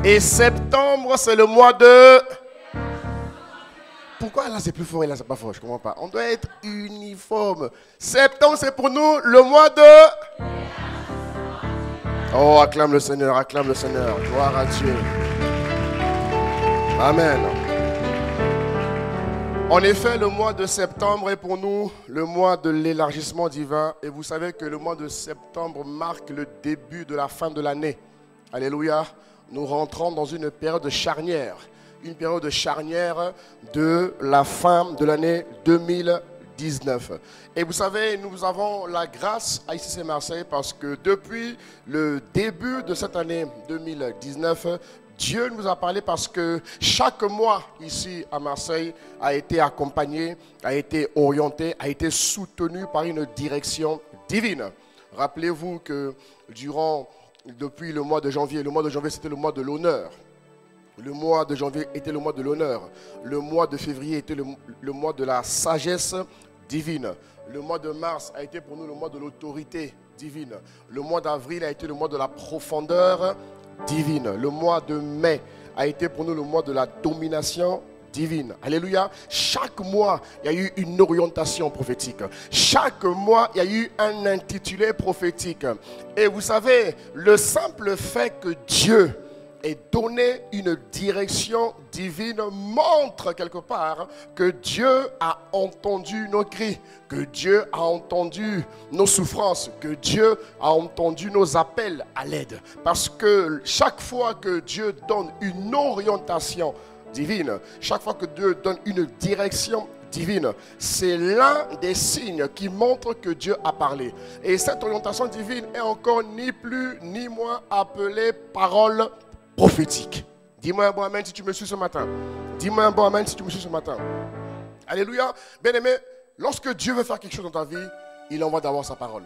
Et septembre, c'est le mois de... Pourquoi là c'est plus fort et là c'est pas fort? Je comprends pas. On doit être uniforme. Septembre, c'est pour nous le mois de... Oh, acclame le Seigneur, acclame le Seigneur. Gloire à Dieu. Amen. En effet, le mois de septembre est pour nous le mois de l'élargissement divin. Et vous savez que le mois de septembre marque le début de la fin de l'année. Alléluia. Nous rentrons dans une période charnière. Une période charnière de la fin de l'année 2019. Et vous savez, nous avons la grâce à ICC Marseille parce que depuis le début de cette année 2019, Dieu nous a parlé parce que chaque mois ici à Marseille a été accompagné, a été orienté, a été soutenu par une direction divine. Rappelez-vous que depuis le mois de janvier c'était le mois de l'honneur. Le mois de janvier était le mois de l'honneur. Le mois de février était le mois de la sagesse divine. Le mois de mars a été pour nous le mois de l'autorité divine. Le mois d'avril a été le mois de la profondeur divine. Le mois de mai a été pour nous le mois de la domination divine. Alléluia. Chaque mois, il y a eu une orientation prophétique. Chaque mois, il y a eu un intitulé prophétique. Et vous savez, le simple fait que Dieu ait donné une direction divine montre quelque part que Dieu a entendu nos cris, que Dieu a entendu nos souffrances, que Dieu a entendu nos appels à l'aide. Parce que chaque fois que Dieu donne une orientation divine, chaque fois que Dieu donne une direction divine, c'est l'un des signes qui montre que Dieu a parlé. Et cette orientation divine est encore ni plus ni moins appelée parole prophétique. Dis-moi un bon amen si tu me suis ce matin. Dis-moi un bon amen si tu me suis ce matin. Alléluia. Bien-aimé, lorsque Dieu veut faire quelque chose dans ta vie, il envoie d'abord sa parole.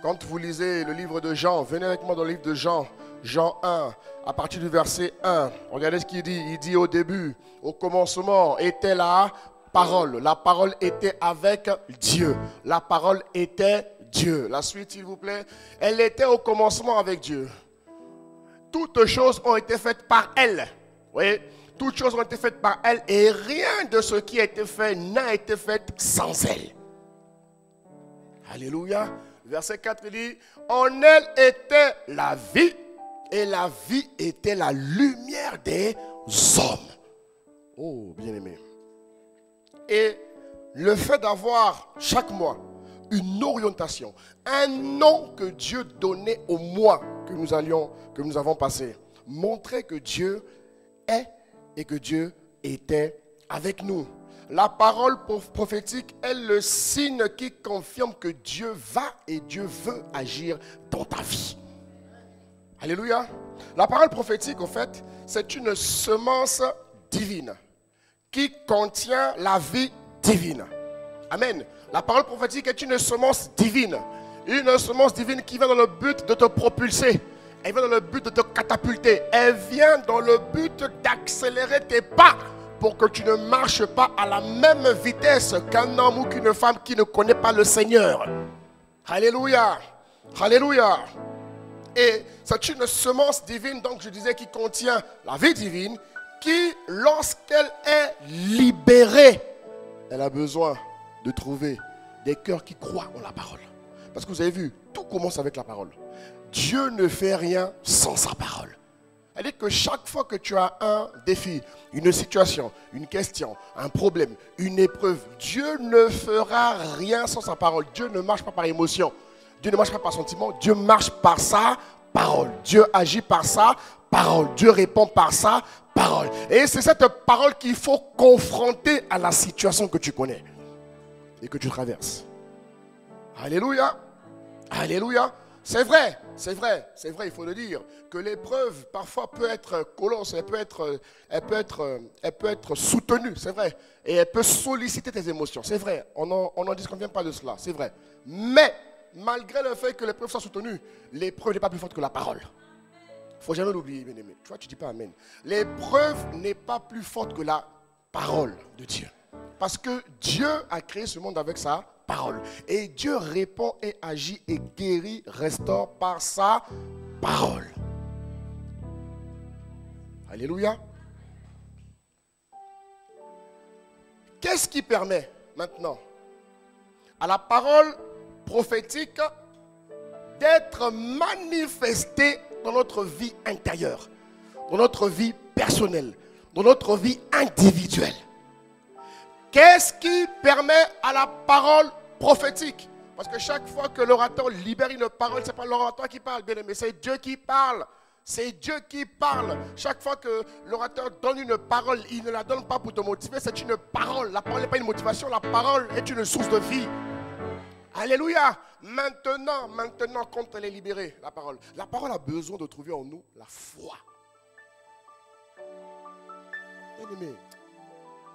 Quand vous lisez le livre de Jean, venez avec moi dans le livre de Jean, Jean 1, à partir du verset 1. Regardez ce qu'il dit. Il dit au début, au commencement, était la parole. La parole était avec Dieu. La parole était Dieu. La suite, s'il vous plaît. Elle était au commencement avec Dieu. Toutes choses ont été faites par elle. Oui, toutes choses ont été faites par elle et rien de ce qui a été fait n'a été fait sans elle. Alléluia. Verset 4 il dit, en elle était la vie et la vie était la lumière des hommes. Oh, bien-aimé. Et le fait d'avoir chaque mois une orientation, un nom que Dieu donnait au mois que nous avons passé, montrait que Dieu est et que Dieu était avec nous. La parole prophétique est le signe qui confirme que Dieu va et Dieu veut agir dans ta vie. Alléluia. La parole prophétique, en fait, c'est une semence divine qui contient la vie divine. Amen. La parole prophétique est une semence divine. Une semence divine qui vient dans le but de te propulser. Elle vient dans le but de te catapulter. Elle vient dans le but d'accélérer tes pas pour que tu ne marches pas à la même vitesse qu'un homme ou qu'une femme qui ne connaît pas le Seigneur. Alléluia. Alléluia. Et c'est une semence divine, donc je disais, qui contient la vie divine, qui, lorsqu'elle est libérée, elle a besoin de trouver des cœurs qui croient en la parole. Parce que vous avez vu, tout commence avec la parole. Dieu ne fait rien sans sa parole. Elle dit que chaque fois que tu as un défi, une situation, une question, un problème, une épreuve, Dieu ne fera rien sans sa parole. Dieu ne marche pas par émotion. Dieu ne marche pas par sentiment. Dieu marche par sa parole. Dieu agit par sa parole. Dieu répond par sa parole. Et c'est cette parole qu'il faut confronter à la situation que tu connais et que tu traverses. Alléluia. Alléluia. C'est vrai, il faut le dire, que l'épreuve parfois peut être colosse, elle peut être soutenue, c'est vrai. Et elle peut solliciter tes émotions, c'est vrai. On n'en disconvient pas de cela, c'est vrai. Mais, malgré le fait que l'épreuve soit soutenue, l'épreuve n'est pas plus forte que la parole. Il ne faut jamais l'oublier, bien aimé. Tu vois, tu ne dis pas amen. L'épreuve n'est pas plus forte que la parole de Dieu. Parce que Dieu a créé ce monde avec ça. Parole. Et Dieu répond et agit et guérit, restaure par sa parole. Alléluia. Qu'est-ce qui permet maintenant à la parole prophétique d'être manifestée dans notre vie intérieure, dans notre vie personnelle, dans notre vie individuelle? Qu'est-ce qui permet à la parole prophétique? Parce que chaque fois que l'orateur libère une parole, ce n'est pas l'orateur qui parle, bien aimé, c'est Dieu qui parle. C'est Dieu qui parle. Chaque fois que l'orateur donne une parole, il ne la donne pas pour te motiver, c'est une parole. La parole n'est pas une motivation, la parole est une source de vie. Alléluia. Maintenant, quand elle est libérée, la parole a besoin de trouver en nous la foi. Bien aimé,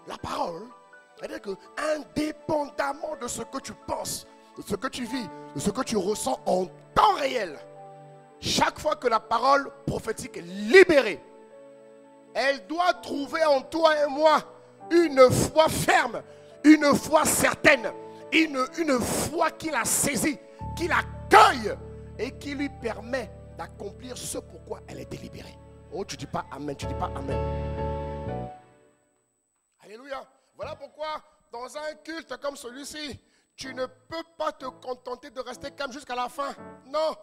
la parole, c'est-à-dire que indépendamment de ce que tu penses, de ce que tu vis, de ce que tu ressens en temps réel, chaque fois que la parole prophétique est libérée, elle doit trouver en toi et moi une foi ferme, une foi certaine, une foi qui la saisit, qui l'accueille et qui lui permet d'accomplir ce pourquoi elle a été libérée. Oh, tu ne dis pas amen, tu ne dis pas amen. Alléluia. Voilà pourquoi dans un culte comme celui-ci, tu ne peux pas te contenter de rester calme jusqu'à la fin. Non,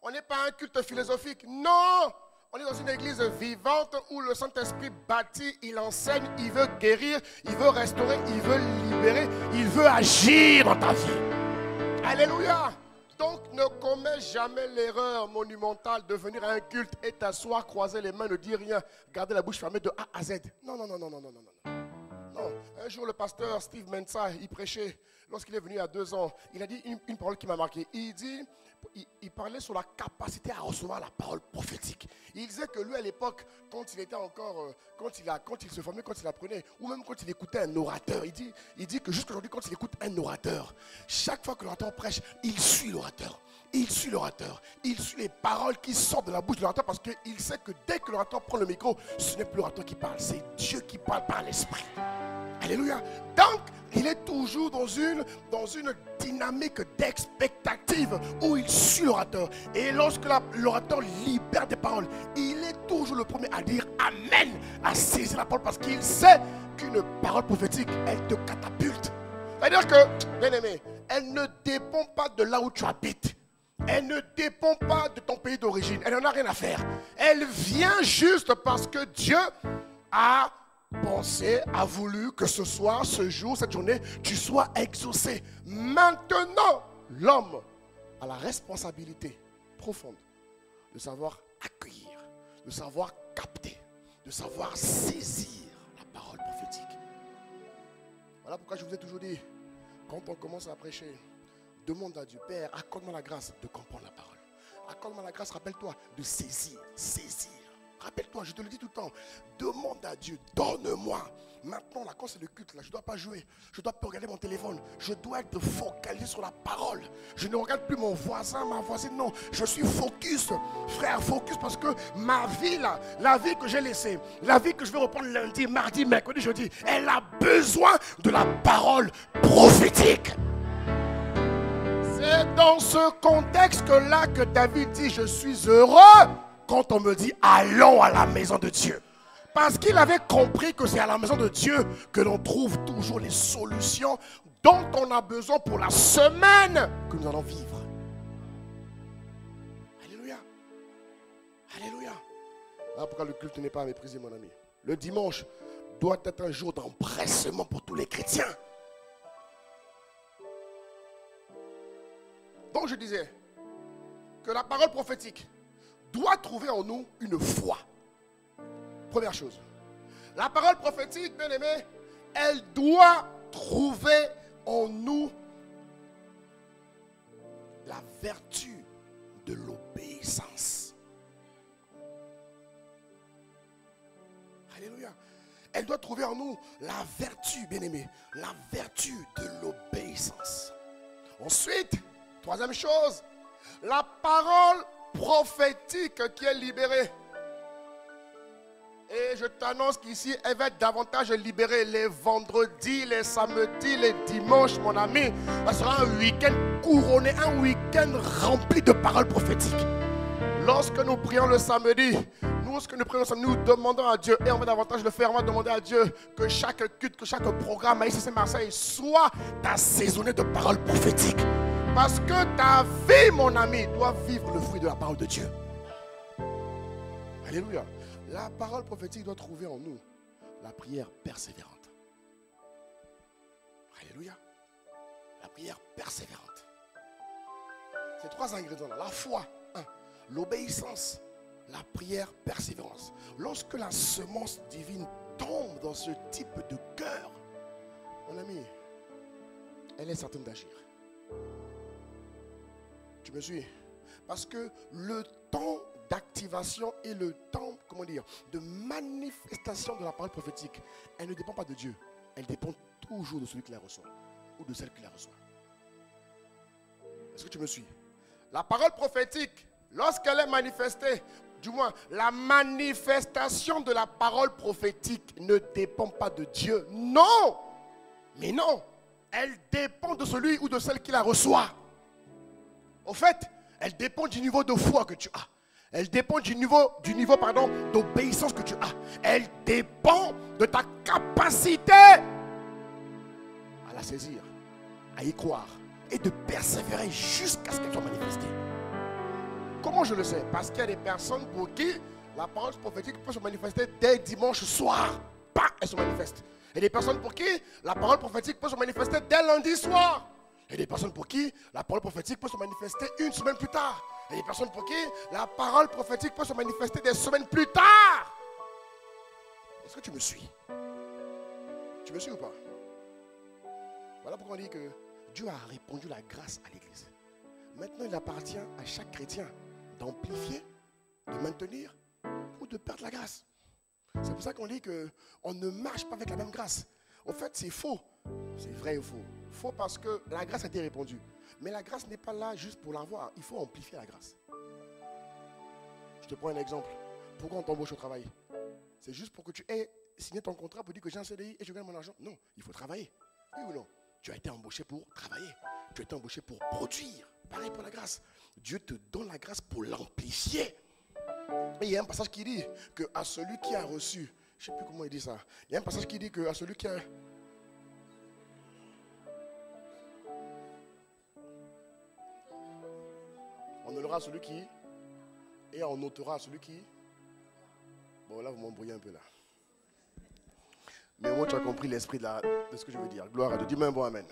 on n'est pas un culte philosophique. Non, on est dans une église vivante où le Saint-Esprit bâtit, il enseigne, il veut guérir, il veut restaurer, il veut libérer, il veut agir dans ta vie. Alléluia. Donc ne commets jamais l'erreur monumentale de venir à un culte et t'asseoir, croiser les mains, ne dire rien, garder la bouche fermée de A à Z. Non. Non, un jour le pasteur Steve Mensa, il prêchait, lorsqu'il est venu il y a 2 ans, il a dit une parole qui m'a marqué. Il parlait sur la capacité à recevoir la parole prophétique. Il disait que lui à l'époque, quand il était encore, quand il se formait, quand il apprenait, ou même quand il écoutait un orateur, il dit que jusqu'à aujourd'hui, quand il écoute un orateur, chaque fois que l'orateur prêche, il suit l'orateur. Il suit l'orateur. Il suit les paroles qui sortent de la bouche de l'orateur parce qu'il sait que dès que l'orateur prend le micro, ce n'est plus l'orateur qui parle, c'est Dieu qui parle par l'esprit. Alléluia. Donc, il est toujours dans une dynamique d'expectative où il suit l'orateur. Et lorsque l'orateur libère des paroles, il est toujours le premier à dire Amen, à saisir la parole parce qu'il sait qu'une parole prophétique, elle te catapulte. C'est-à-dire que, bien aimé, elle ne dépend pas de là où tu habites. Elle ne dépend pas de ton pays d'origine. Elle n'en a rien à faire. Elle vient juste parce que Dieu a pensé, a voulu que ce soir, ce jour, cette journée, tu sois exaucé. Maintenant, l'homme a la responsabilité profonde de savoir accueillir, de savoir capter, de savoir saisir la parole prophétique. Voilà pourquoi je vous ai toujours dit, quand on commence à prêcher, demande à Dieu, Père, accorde-moi la grâce de comprendre la parole. Accorde-moi la grâce, rappelle-toi, de saisir. Rappelle-toi, je te le dis tout le temps, demande à Dieu, donne-moi. Maintenant, là, quand c'est le culte, là, je ne dois pas jouer, je ne dois pas regarder mon téléphone, je dois être focalisé sur la parole. Je ne regarde plus mon voisin, ma voisine, non, je suis focus, frère, focus, parce que ma vie, là, la vie que j'ai laissée, la vie que je vais reprendre lundi, mardi, mercredi, jeudi, elle a besoin de la parole prophétique. C'est dans ce contexte-là que David dit, je suis heureux quand on me dit, allons à la maison de Dieu. Parce qu'il avait compris que c'est à la maison de Dieu que l'on trouve toujours les solutions dont on a besoin pour la semaine que nous allons vivre. Alléluia. Alléluia. Voilà pourquoi le culte n'est pas à mépriser, mon ami. Le dimanche doit être un jour d'empressement pour tous les chrétiens. Donc je disais que la parole prophétique doit trouver en nous une foi. Première chose. La parole prophétique, bien aimé, elle doit trouver en nous la vertu de l'obéissance. Alléluia. Elle doit trouver en nous la vertu, bien aimé, la vertu de l'obéissance. Ensuite, troisième chose, la parole prophétique qui est libérée. Et je t'annonce qu'ici, elle va être davantage libérée les vendredis, les samedis, les dimanches, mon ami. Ça sera un week-end couronné, un week-end rempli de paroles prophétiques. Lorsque nous prions le samedi, lorsque nous prions, nous demandons à Dieu, et on va davantage le faire, on va demander à Dieu que chaque culte, que chaque programme à ICC Marseille soit assaisonné de paroles prophétiques. Parce que ta vie, mon ami, doit vivre le fruit de la parole de Dieu. Alléluia. La parole prophétique doit trouver en nous la prière persévérante. Alléluia. La prière persévérante. Ces trois ingrédients-là, la foi, l'obéissance, la prière persévérance. Lorsque la semence divine tombe dans ce type de cœur, mon ami, elle est certaine d'agir. Tu me suis? Parce que le temps d'activation et le temps, comment dire, de manifestation de la parole prophétique, elle ne dépend pas de Dieu. Elle dépend toujours de celui qui la reçoit ou de celle qui la reçoit. Est-ce que tu me suis? La parole prophétique, lorsqu'elle est manifestée, du moins la manifestation de la parole prophétique ne dépend pas de Dieu. Non! Mais non! Elle dépend de celui ou de celle qui la reçoit. Au fait, elle dépend du niveau de foi que tu as. Elle dépend du niveau d'obéissance que tu as. Elle dépend de ta capacité à la saisir, à y croire et de persévérer jusqu'à ce qu'elle soit manifestée. Comment je le sais? Parce qu'il y a des personnes pour qui la parole prophétique peut se manifester dès dimanche soir. Bah, elle se manifeste. Et des personnes pour qui la parole prophétique peut se manifester dès lundi soir. Et des personnes pour qui la parole prophétique peut se manifester une semaine plus tard. Et des personnes pour qui la parole prophétique peut se manifester des semaines plus tard. Est-ce que tu me suis? Tu me suis ou pas? Voilà pourquoi on dit que Dieu a répandu la grâce à l'Église. Maintenant, il appartient à chaque chrétien d'amplifier, de maintenir ou de perdre la grâce. C'est pour ça qu'on dit qu'on ne marche pas avec la même grâce. En fait, c'est faux. C'est vrai ou faux? Faux parce que la grâce a été répandue. Mais la grâce n'est pas là juste pour l'avoir. Il faut amplifier la grâce. Je te prends un exemple. Pourquoi on t'embauche au travail? C'est juste pour que tu aies signé ton contrat pour dire que j'ai un CDI et je gagne mon argent? Non, il faut travailler. Oui ou non? Tu as été embauché pour travailler. Tu as été embauché pour produire. Pareil pour la grâce. Dieu te donne la grâce pour l'amplifier. Et il y a un passage qui dit que à celui qui a reçu, je ne sais plus comment il dit ça. Il y a un passage qui dit que à celui qui a... On honorera celui qui... Et on ôtera celui qui... Bon, là, vous m'embrouillez un peu là. Mais moi, tu as compris l'esprit de ce que je veux dire. Gloire à Dieu. Dis-moi un bon amen.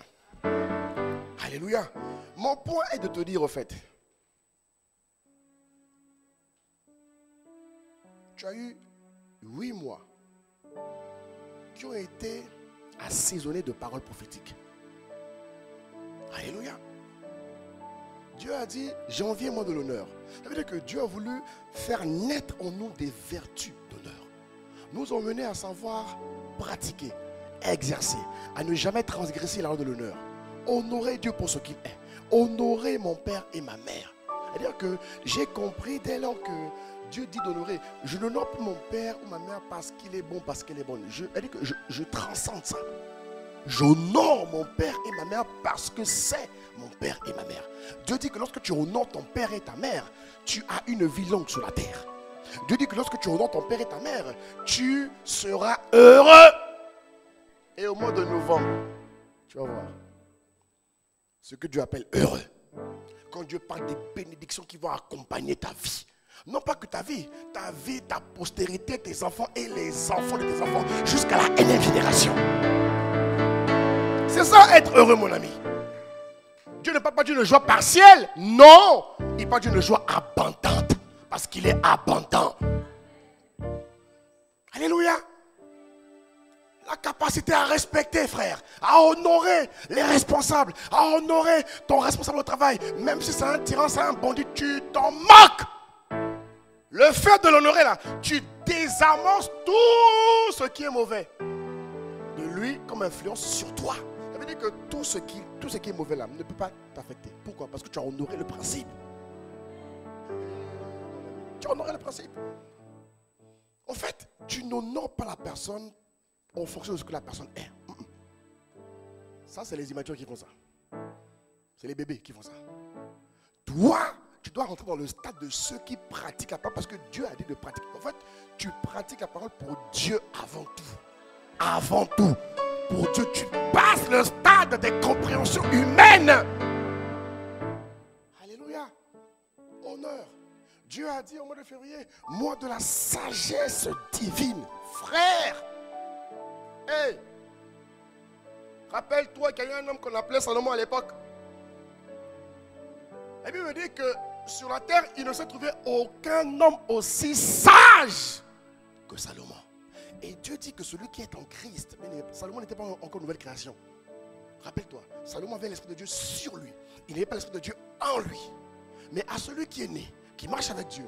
Alléluia. Mon point est de te dire au fait. Tu as eu 8 mois qui ont été assaisonnés de paroles prophétiques. Alléluia. Dieu a dit, janvier, mois de l'honneur. Ça veut dire que Dieu a voulu faire naître en nous des vertus d'honneur. Nous ont mené à savoir pratiquer, exercer, à ne jamais transgresser la loi de l'honneur. Honorer Dieu pour ce qu'il est. Honorer mon père et ma mère. C'est-à-dire que j'ai compris dès lors que Dieu dit d'honorer. Je n'honore plus mon père ou ma mère parce qu'il est bon, parce qu'elle est bonne. C'est-à-dire que je transcende ça. J'honore mon père et ma mère parce que c'est mon père et ma mère. Dieu dit que lorsque tu honores ton père et ta mère, tu as une vie longue sur la terre. Dieu dit que lorsque tu honores ton père et ta mère, tu seras heureux. Et au mois de novembre, tu vas voir ce que Dieu appelle heureux. Quand Dieu parle des bénédictions qui vont accompagner ta vie. Non pas que ta vie, ta postérité, tes enfants et les enfants de tes enfants jusqu'à la Nème génération. C'est ça être heureux, mon ami. Dieu ne parle pas d'une joie partielle. Non, il parle d'une joie abondante. Parce qu'il est abondant. Alléluia. La capacité à respecter, frère, à honorer les responsables, à honorer ton responsable au travail, même si c'est un tyran, c'est un bandit, tu t'en moques. Le fait de l'honorer là, tu désamorces tout ce qui est mauvais de lui comme influence sur toi. Ça veut dire que tout ce qui est mauvais là ne peut pas t'affecter. Pourquoi? Parce que tu as honoré le principe. Tu as honoré le principe. En fait, tu n'honores pas la personne en fonction de ce que la personne est. Ça, c'est les immatures qui font ça. C'est les bébés qui font ça. Toi, tu dois rentrer dans le stade de ceux qui pratiquent la parole parce que Dieu a dit de pratiquer. En fait, tu pratiques la parole pour Dieu avant tout. Avant tout. Pour Dieu, tu passes le stade des compréhensions humaines. Alléluia. Honneur. Dieu a dit au mois de février, mois de la sagesse divine. Frère. Hey. Rappelle-toi qu'il y a eu un homme qu'on appelait Salomon à l'époque. La Bible me dit que sur la terre, il ne s'est trouvé aucun homme aussi sage que Salomon. Et Dieu dit que celui qui est en Christ, Salomon n'était pas encore nouvelle création. Rappelle-toi, Salomon avait l'Esprit de Dieu sur lui. Il n'avait pas l'Esprit de Dieu en lui. Mais à celui qui est né, qui marche avec Dieu,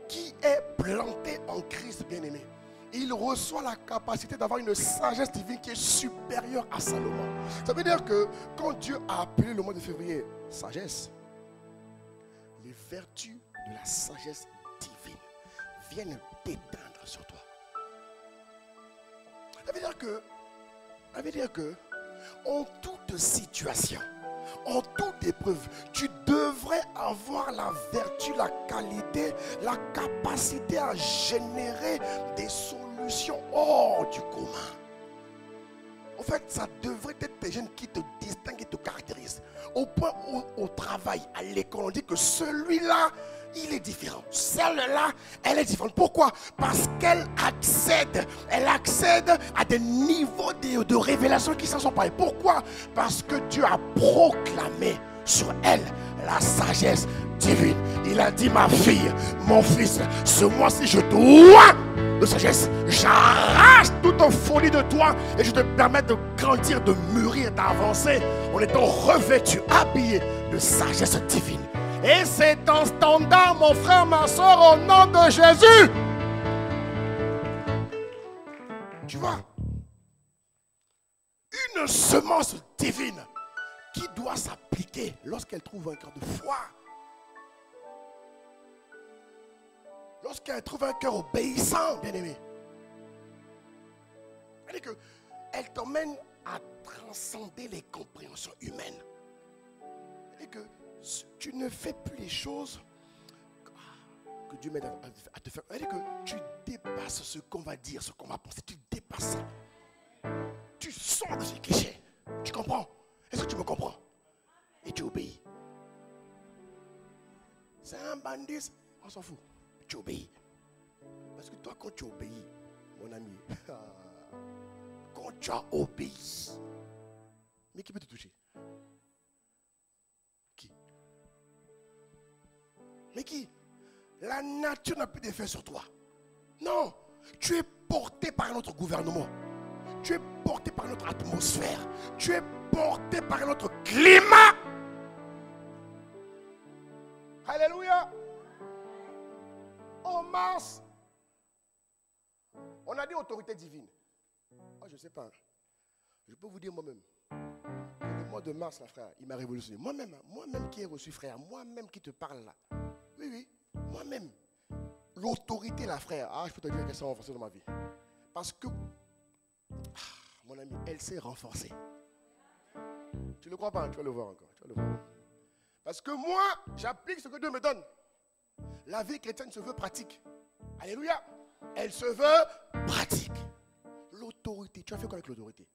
qui est planté en Christ bien-aimé, il reçoit la capacité d'avoir une sagesse divine qui est supérieure à Salomon. Ça veut dire que quand Dieu a appelé le mois de février sagesse, les vertus de la sagesse divine viennent t'éteindre sur toi. Ça veut dire que en toute situation, en toute épreuve, tu devrais avoir la vertu, la qualité, la capacité à générer des solutions hors du commun. En fait, ça devrait être des jeunes qui te distinguent et te caractérisent. Au point où au travail, à l'école, on dit que celui-là, il est différent. Celle-là, elle est différente. Pourquoi? Parce qu'elle accède à des niveaux de révélation qui ne sont pas. Pourquoi? Parce que Dieu a proclamé sur elle la sagesse divine. Il a dit, ma fille, mon fils, ce mois-ci, je dois de sagesse. J'arrache toute folie de toi et je te permets de grandir, de mûrir, d'avancer en étant revêtu, habillé de sagesse divine. Et c'est un standard, mon frère, ma soeur, au nom de Jésus. Tu vois, une semence divine qui doit s'appliquer lorsqu'elle trouve un cœur de foi. Lorsqu'elle trouve un cœur obéissant, bien-aimé. Elle t'emmène à transcender les compréhensions humaines. Et que tu ne fais plus les choses que Dieu m'aide à te faire. C'est-à-dire que tu dépasses ce qu'on va dire, ce qu'on va penser. Tu dépasses ça. Tu sors de ces clichés. Tu comprends? Est-ce que tu me comprends? Et tu obéis. C'est un bandit, on s'en fout. Tu obéis. Parce que toi, quand tu obéis, mon ami, quand tu as obéi, mais qui peut te toucher? Qui? Mais qui? La nature n'a plus d'effet sur toi. Non. Tu es porté par notre gouvernement. Tu es porté par notre atmosphère. Tu es porté par notre climat. Alléluia. En mars, on a dit autorité divine. Oh, je ne sais pas. Je peux vous dire moi-même. Le mois de mars, là, frère, il m'a révolutionné. Moi-même qui ai reçu, frère, moi-même qui te parle là. Oui, moi-même. L'autorité, là, frère. Ah, je peux te dire qu'elle s'est renforcée dans ma vie. Parce que, mon ami, elle s'est renforcée. Tu ne le crois pas, tu vas le voir encore. Tu vas le voir. Parce que moi, j'applique ce que Dieu me donne. La vie chrétienne se veut pratique. Alléluia. Elle se veut pratique. L'autorité. Tu as fait quoi avec l'autorité?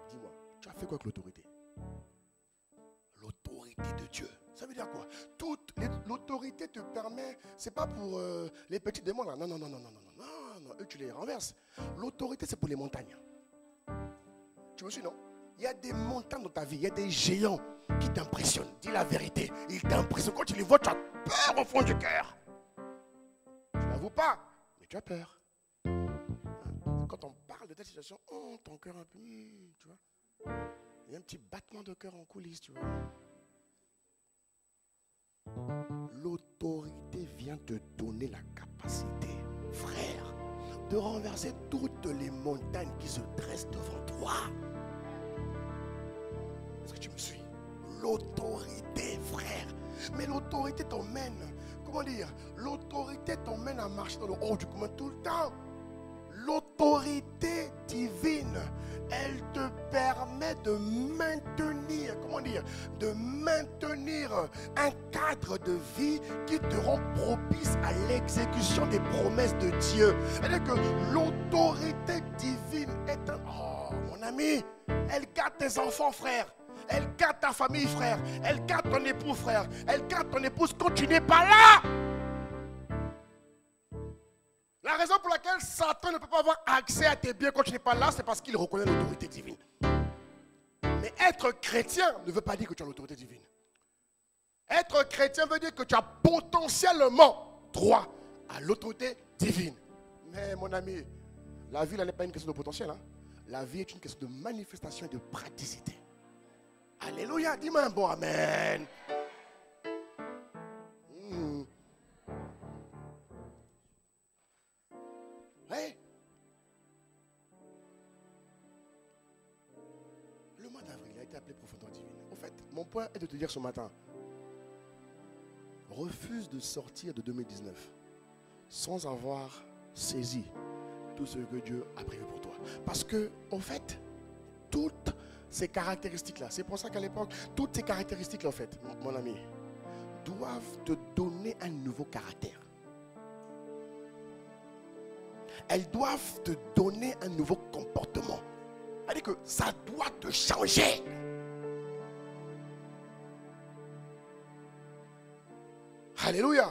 Dis-moi, tu as fait quoi avec l'autorité? L'autorité de Dieu. Ça veut dire quoi? L'autorité te permet, c'est pas pour les petits démons là. Non, eux tu les renverses. L'autorité c'est pour les montagnes. Tu me suis, non? Il y a des montagnes dans ta vie, il y a des géants qui t'impressionnent. Dis la vérité, ils t'impressionnent. Quand tu les vois, tu as peur au fond du cœur. Tu n'avoues pas, mais tu as peur. Quand on parle de telle situation, oh, ton cœur un peu, tu vois. Il y a un petit battement de cœur en coulisses, tu vois. L'autorité vient te donner la capacité, frère, de renverser toutes les montagnes qui se dressent devant toi. Est-ce que tu me suis? L'autorité, frère. Mais l'autorité t'emmène, comment dire? L'autorité t'emmène à marcher dans le haut du commun tout le temps. L'autorité l'autorité divine, elle te permet de maintenir, de maintenir un cadre de vie qui te rend propice à l'exécution des promesses de Dieu. C'est-à-dire que l'autorité divine est un... Oh, mon ami, elle garde tes enfants, frère. Elle garde ta famille, frère. Elle garde ton époux, frère. Elle garde ton épouse quand tu n'es pas là. La raison pour laquelle Satan ne peut pas avoir accès à tes biens quand tu n'es pas là, c'est parce qu'il reconnaît l'autorité divine. Mais être chrétien ne veut pas dire que tu as l'autorité divine. Être chrétien veut dire que tu as potentiellement droit à l'autorité divine. Mais mon ami, la vie là n'est pas une question de potentiel. Hein. La vie est une question de manifestation et de praticité. Alléluia, dis-moi un bon amen. Ouais. Le mois d'avril a été appelé profondeur divine. En fait, mon point est de te dire ce matin, refuse de sortir de 2019 sans avoir saisi tout ce que Dieu a prévu pour toi. Parce que, en fait, toutes ces caractéristiques-là, c'est pour ça qu'à l'époque, toutes ces caractéristiques-là, en fait, mon ami, doivent te donner un nouveau caractère. Elles doivent te donner un nouveau comportement. C'est-à-dire que ça doit te changer. Alléluia.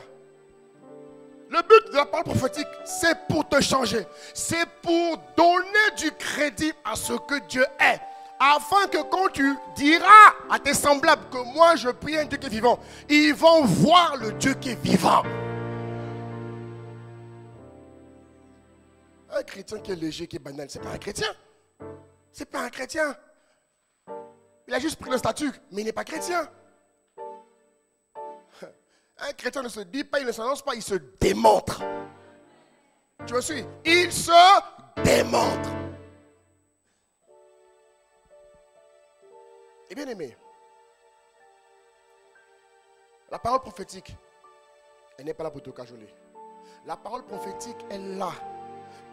Le but de la parole prophétique, c'est pour te changer. C'est pour donner du crédit à ce que Dieu est. Afin que quand tu diras à tes semblables que moi je prie un Dieu qui est vivant, ils vont voir le Dieu qui est vivant. Un chrétien qui est léger, qui est banal, c'est pas un chrétien. C'est pas un chrétien. Il a juste pris le statut, mais il n'est pas chrétien. Un chrétien ne se dit pas, il ne s'annonce pas, il se démontre. Tu me suis? Il se démontre. Et bien aimé, la parole prophétique, elle n'est pas là pour te cajoler. La parole prophétique est là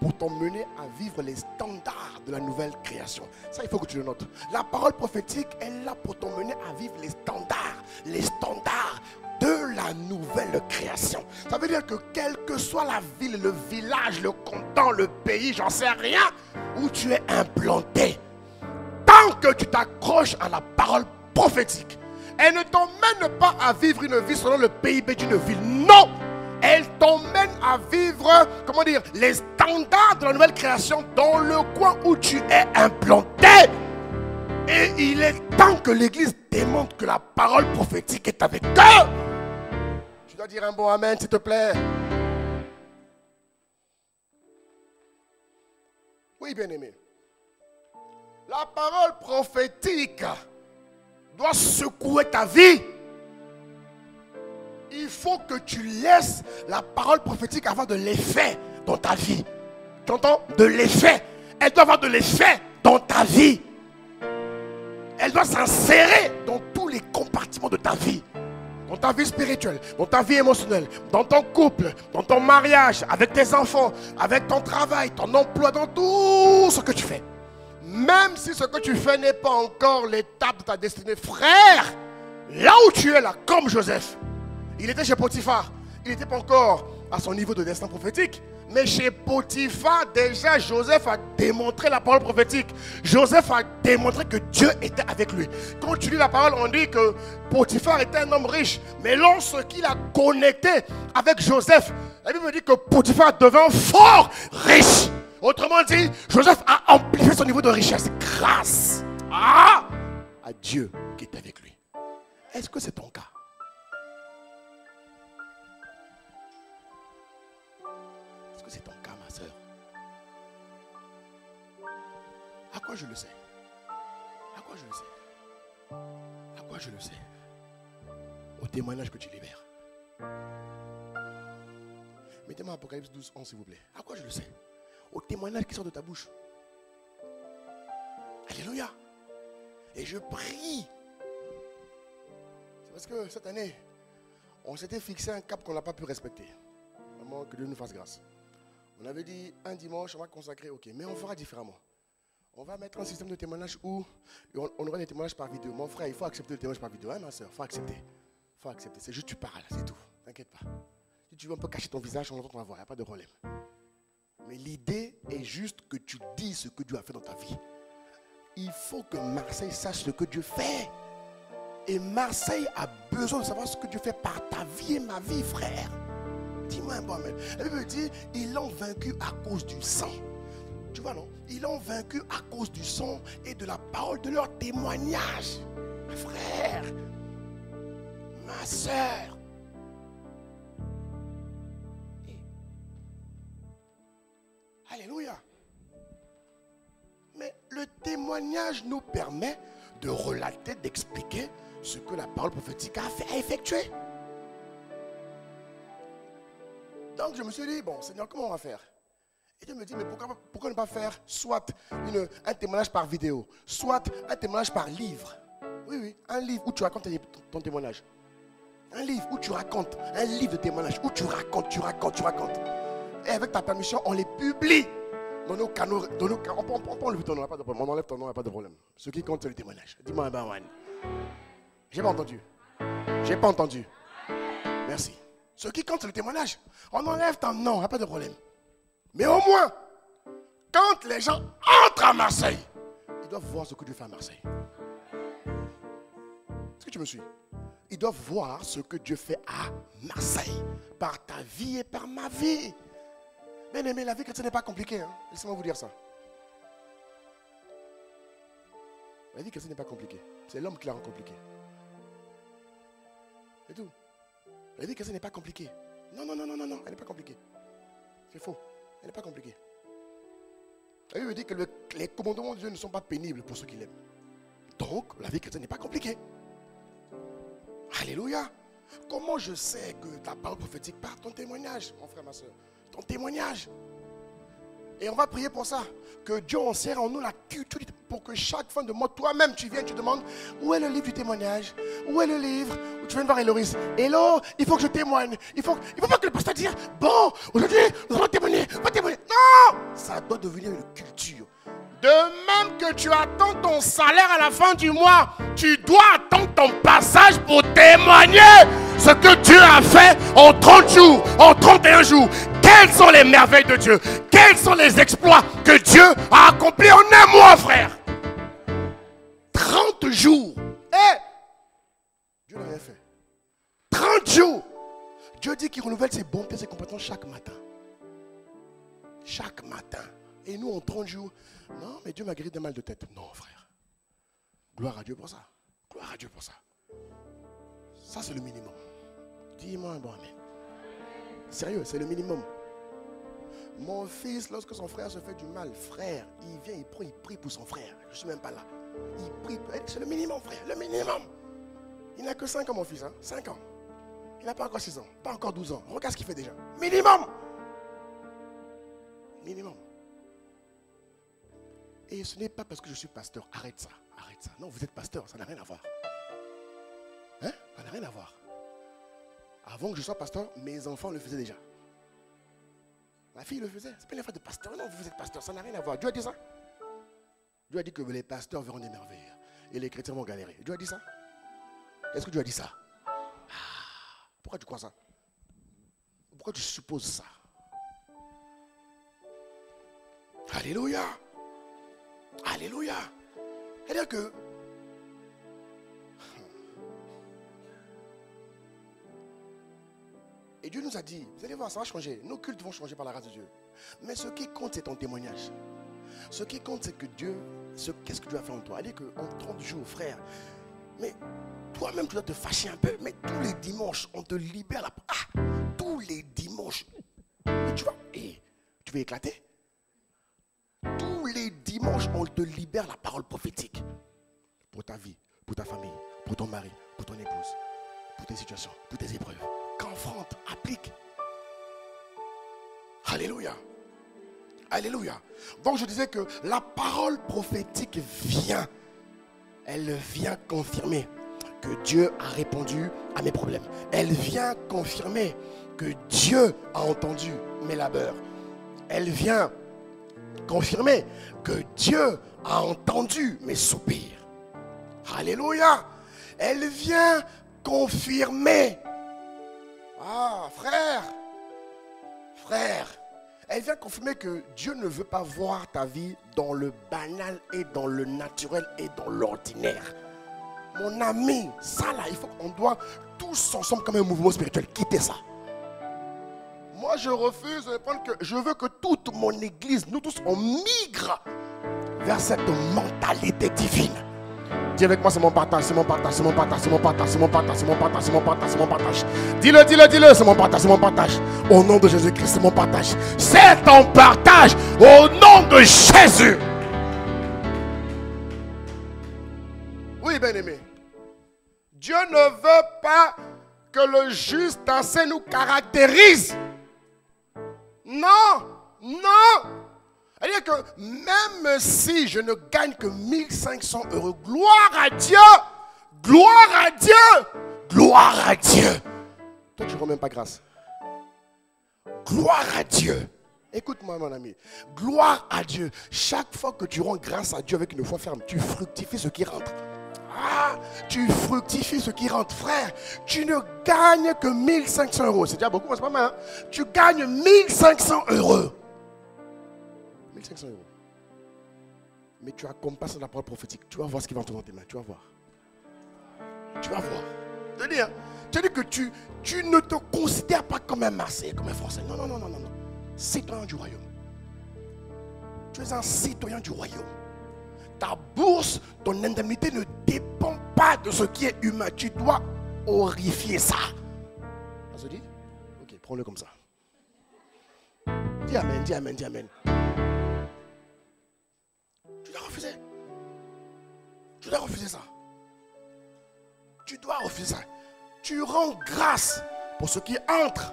pour t'emmener à vivre les standards de la nouvelle création. Ça, il faut que tu le notes. La parole prophétique est là pour t'emmener à vivre les standards de la nouvelle création. Ça veut dire que quelle que soit la ville, le village, le canton, le pays, j'en sais rien, où tu es implanté, tant que tu t'accroches à la parole prophétique, elle ne t'emmène pas à vivre une vie selon le PIB d'une ville. Non! Elle t'emmène à vivre, les standards de la nouvelle création dans le coin où tu es implanté. Et il est temps que l'Église démontre que la parole prophétique est avec eux. Tu dois dire un bon amen, s'il te plaît. Oui, bien-aimé. La parole prophétique doit secouer ta vie. Il faut que tu laisses la parole prophétique avoir de l'effet dans ta vie. Tu entends? De l'effet. Elle doit avoir de l'effet dans ta vie. Elle doit s'insérer dans tous les compartiments de ta vie. Dans ta vie spirituelle, dans ta vie émotionnelle, dans ton couple, dans ton mariage, avec tes enfants, avec ton travail, ton emploi, dans tout ce que tu fais. Même si ce que tu fais n'est pas encore l'étape de ta destinée, frère, là où tu es là, comme Joseph, il était chez Potiphar, il n'était pas encore à son niveau de destin prophétique. Mais chez Potiphar, déjà, Joseph a démontré la parole prophétique. Joseph a démontré que Dieu était avec lui. Quand tu lis la parole, on dit que Potiphar était un homme riche. Mais lorsqu'il a connecté avec Joseph, la Bible dit que Potiphar devint fort riche. Autrement dit, Joseph a amplifié son niveau de richesse grâce à Dieu qui est avec lui. Est-ce que c'est ton cas? C'est ton cas, ma soeur. À quoi je le sais? À quoi je le sais? À quoi je le sais? Au témoignage que tu libères. Mettez-moi Apocalypse 12, 11, s'il vous plaît. À quoi je le sais? Au témoignage qui sort de ta bouche. Alléluia. Et je prie. C'est parce que cette année, on s'était fixé un cap qu'on n'a pas pu respecter. Vraiment, que Dieu nous fasse grâce. On avait dit un dimanche, on va consacrer, ok, mais on fera différemment. On va mettre un système de témoignage où on aura des témoignages par vidéo. Mon frère, il faut accepter le témoignage par vidéo, hein, ma soeur, il faut accepter. Il faut accepter, c'est juste tu parles, c'est tout, t'inquiète pas. Si tu veux, on peut cacher ton visage, on va voir, il n'y a pas de problème. Mais l'idée est juste que tu dis ce que Dieu a fait dans ta vie. Il faut que Marseille sache ce que Dieu fait. Et Marseille a besoin de savoir ce que Dieu fait par ta vie et ma vie, frère. Dis-moi un bon amen. La Bible dit, ils l'ont vaincu à cause du sang. Tu vois, non? Ils l'ont vaincu à cause du sang et de la parole de leur témoignage. Frère, ma soeur. Alléluia. Mais le témoignage nous permet de relater, d'expliquer ce que la parole prophétique a effectué. Donc je me suis dit, bon Seigneur, comment on va faire? Et Dieu me dit, mais pourquoi ne pas faire soit un témoignage par vidéo, soit un témoignage par livre? Oui, un livre où tu racontes ton témoignage. Un livre où tu racontes, un livre de témoignage où tu racontes. Et avec ta permission, on les publie dans nos canaux. On enlève ton nom, il n'y a pas de problème. On enlève ton nom, il n'y a pas de problème. Ce qui compte, c'est le témoignage. Dis-moi un ben, j'ai pas entendu. J'ai pas entendu. Merci. Ce qui compte, c'est le témoignage. On enlève ton nom, il n'y a pas de problème. Mais au moins, quand les gens entrent à Marseille, ils doivent voir ce que Dieu fait à Marseille. Est-ce que tu me suis? Ils doivent voir ce que Dieu fait à Marseille, par ta vie et par ma vie. Bien aimé, la vie chrétienne n'est pas compliquée. Hein? Laissez-moi vous dire ça. La vie chrétienne n'est pas compliquée. C'est l'homme qui la rend compliquée. C'est tout. La vie chrétienne n'est pas compliquée. Non, elle n'est pas compliquée. C'est faux. Elle n'est pas compliquée. La Bible dit que les commandements de Dieu ne sont pas pénibles pour ceux qui l'aiment. Donc, la vie chrétienne n'est pas compliquée. Alléluia. Comment je sais que ta parole prophétique par ton témoignage, mon frère, ma soeur, ton témoignage. Et on va prier pour ça. Que Dieu insère en nous la culture pour que chaque fin de mois, toi-même, tu viens, tu demandes où est le livre du témoignage? Où est le livre où tu viens de voir Héloïse? Hello, il faut que je témoigne. Il faut pas que le pasteur dise bon, aujourd'hui, nous allons témoigner. Non, ça doit devenir une culture. De même que tu attends ton salaire à la fin du mois, tu dois attendre ton passage pour témoigner ce que Dieu a fait en 30 jours, en 31 jours. Quelles sont les merveilles de Dieu? Quels sont les exploits que Dieu a accomplis en un mois, frère? 30 jours. Dieu n'a rien fait. 30 jours. Dieu dit qu'il renouvelle ses bontés, ses compétences chaque matin. Chaque matin. Et nous, en 30 jours, non, mais Dieu m'a guéri de mal de tête. Non, frère. Gloire à Dieu pour ça. Gloire à Dieu pour ça. Ça, c'est le minimum. Dis-moi un bon amen. Sérieux, c'est le minimum. Mon fils, lorsque son frère se fait du mal, frère, il vient, il prie pour son frère. Je ne suis même pas là. Il prie. C'est le minimum, frère. Le minimum. Il n'a que 5 ans, mon fils. 5 ans. Il n'a pas encore 6 ans. Pas encore 12 ans. Regarde ce qu'il fait déjà. Minimum. Minimum. Et ce n'est pas parce que je suis pasteur. Arrête ça. Arrête ça. Non, vous êtes pasteur. Ça n'a rien à voir. Hein? Ça n'a rien à voir. Avant que je sois pasteur, mes enfants le faisaient déjà. Ma fille le faisait. C'est pas une affaire de pasteur. Non, vous êtes pasteur. Ça n'a rien à voir. Dieu a dit ça. Dieu a dit que les pasteurs verront des merveilles. Et les chrétiens vont galérer. Dieu a dit ça. Est-ce que Dieu a dit ça? Pourquoi tu crois ça? Pourquoi tu supposes ça? Alléluia. Alléluia. C'est-à-dire que et Dieu nous a dit, vous allez voir, ça va changer. Nos cultes vont changer par la grâce de Dieu. Mais ce qui compte, c'est ton témoignage. Ce qui compte, c'est que Dieu, qu'est-ce que Dieu a fait en toi? Elle dit qu'en 30 jours, frère, mais toi-même, tu dois te fâcher un peu. Mais tous les dimanches, on te libère la... tous les dimanches. Mais tu vois, tu veux éclater? Tous les dimanches, on te libère la parole prophétique. Pour ta vie, pour ta famille, pour ton mari, pour ton épouse, pour tes situations, pour tes épreuves. Confronte, applique. Alléluia. Alléluia. Donc je disais que la parole prophétique vient. Elle vient confirmer que Dieu a répondu à mes problèmes. Elle vient confirmer que Dieu a entendu mes labeurs. Elle vient confirmer que Dieu a entendu mes soupirs. Alléluia. Elle vient confirmer. Ah, frère. Elle vient confirmer que Dieu ne veut pas voir ta vie dans le banal et dans le naturel et dans l'ordinaire. Mon ami, ça là, il faut qu'on doit tous ensemble comme un mouvement spirituel quitter ça. Moi, je refuse de prendre que je veux que toute mon église, nous tous, on migre vers cette mentalité divine. Dis avec moi, c'est mon partage, c'est mon partage, c'est mon partage, c'est mon partage, c'est mon partage, c'est mon partage, c'est mon partage, c'est mon partage. Dis-le, c'est mon partage, c'est mon partage. Au nom de Jésus-Christ, c'est mon partage. C'est ton partage au nom de Jésus. Oui, bien-aimé. Dieu ne veut pas que le juste assez nous caractérise. Non. C'est-à-dire que même si je ne gagne que 1500 €, gloire à Dieu. Toi, tu ne rends même pas grâce. Gloire à Dieu. Écoute-moi, mon ami. Gloire à Dieu. Chaque fois que tu rends grâce à Dieu avec une foi ferme, tu fructifies ce qui rentre. Tu fructifies ce qui rentre, frère. Tu ne gagnes que 1500 €. C'est déjà beaucoup, c'est pas mal. Hein? Tu gagnes 1500 €. 1500 €. Mais tu accompagnes la parole prophétique. Tu vas voir ce qui va entrer dans tes mains. Tu vas voir. Tu vas voir. C'est-à-dire que tu ne te considères pas comme un Marseillais, comme un Français. Non. Citoyen du royaume. Tu es un citoyen du royaume. Ta bourse, ton indemnité ne dépend pas de ce qui est humain. Tu dois horrifier ça. Ça se dit? Ok, prends-le comme ça. Dis amen. Tu dois refuser. Tu dois refuser ça. Tu rends grâce pour ce qui entre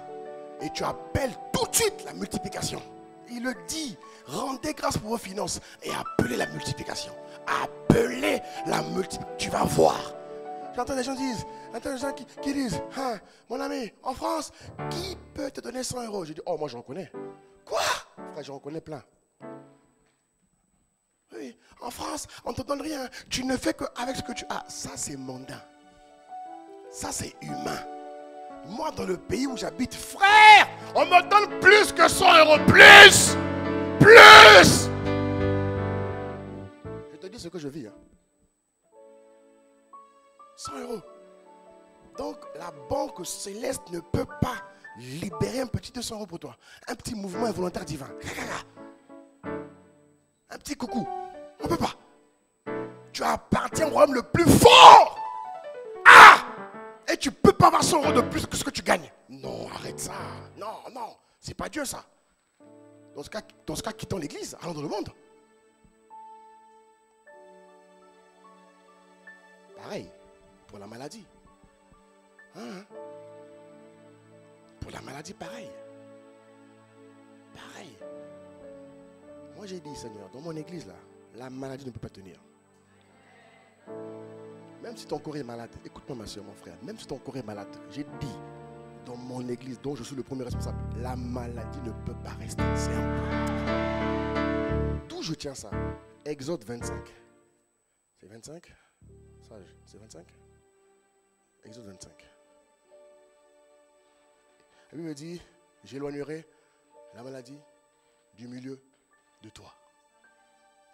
et tu appelles tout de suite la multiplication. Il le dit, rendez grâce pour vos finances et appelez la multiplication. Appelez la multiplication. Tu vas voir. J'entends des gens qui disent, mon ami, en France, qui peut te donner 100 €? Je dis, oh, moi j'en connais. Quoi? Frère, j'en connais plein. Oui, en France, on ne te donne rien. Tu ne fais qu'avec ce que tu as. Ça, c'est mondain. Ça, c'est humain. Moi, dans le pays où j'habite, frère, on me donne plus que 100 €. Plus. Je te dis ce que je vis. 100 €. Donc, la banque céleste ne peut pas libérer un petit 200 € pour toi. Un petit mouvement involontaire divin. Un petit coucou. On ne peut pas. Tu appartiens au royaume le plus fort. Et tu ne peux pas avoir 100 € de plus que ce que tu gagnes. Non, arrête ça. Non. C'est pas Dieu ça. Dans ce cas, quittons l'église. Allons dans le monde. Pareil. Pour la maladie. Pour la maladie, pareil. Moi, j'ai dit, Seigneur, dans mon église, là, la maladie ne peut pas tenir. Même si ton corps est malade, écoute-moi, ma soeur, mon frère, même si ton corps est malade, j'ai dit, dans mon église, dont je suis le premier responsable, la maladie ne peut pas rester. C'est un... D'où je tiens ça? Exode 25. C'est 25? Sage, c'est 25? Exode 25. La Bible me dit, j'éloignerai la maladie du milieu de toi.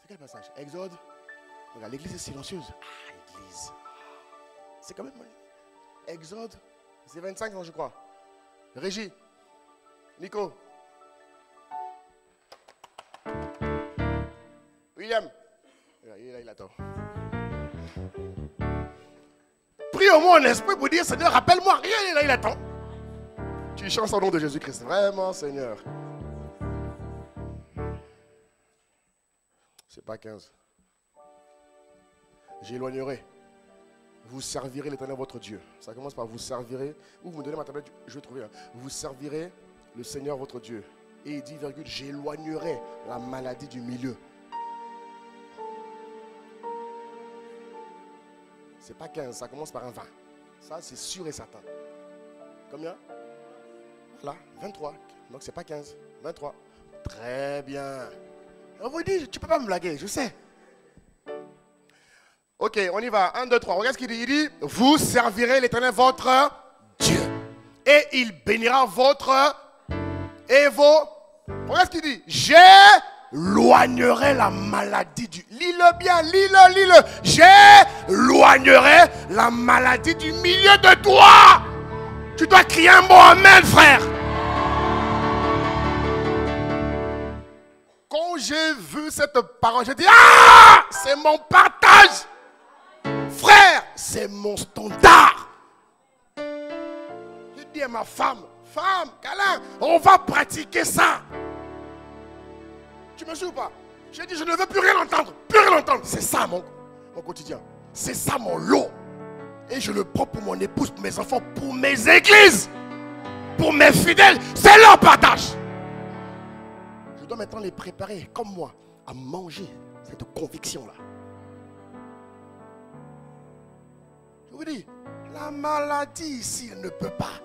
C'est quel passage? Exode. Regarde, l'église est silencieuse. Église. C'est quand même... Exode, c'est 25, non, je crois. Régie. Nico. William. Il est là, il attend. Prie au moins en esprit pour dire, Seigneur, rappelle-moi. Il est là, il attend. Tu chantes au nom de Jésus-Christ. Vraiment, Seigneur. C'est pas 15. J'éloignerai. Vous servirez l'Éternel votre Dieu. Ça commence par vous servirez. Ou vous me donnez ma tablette, je vais trouver. Vous servirez le Seigneur votre Dieu. Et il dit, virgule, j'éloignerai la maladie du milieu. C'est pas 15, ça commence par un 20. Ça, c'est sûr et certain. Combien? Voilà, 23. Donc, c'est pas 15, 23. Très bien. On vous dit, tu ne peux pas me blaguer, je sais. Ok, on y va. 1, 2, 3. Regarde ce qu'il dit. Il dit, vous servirez l'Éternel votre Dieu. Et il bénira votre et vos. Regarde ce qu'il dit. J'éloignerai la maladie du. Lis-le bien, lis-le. J'éloignerai la maladie du milieu de toi. Tu dois crier un mot amen, frère. Quand j'ai vu cette parole, j'ai dit, ah, c'est mon partage. Frère, c'est mon standard. Je dis à ma femme, câlin, on va pratiquer ça. Tu me suis ou pas? J'ai dit, je ne veux plus rien entendre. C'est ça mon quotidien. C'est ça mon lot. Et je le prends pour mon épouse, pour mes enfants, pour mes églises, pour mes fidèles. C'est leur partage. Je dois maintenant les préparer, comme moi, à manger cette conviction-là. Je vous dis, la maladie ici, elle ne peut pas.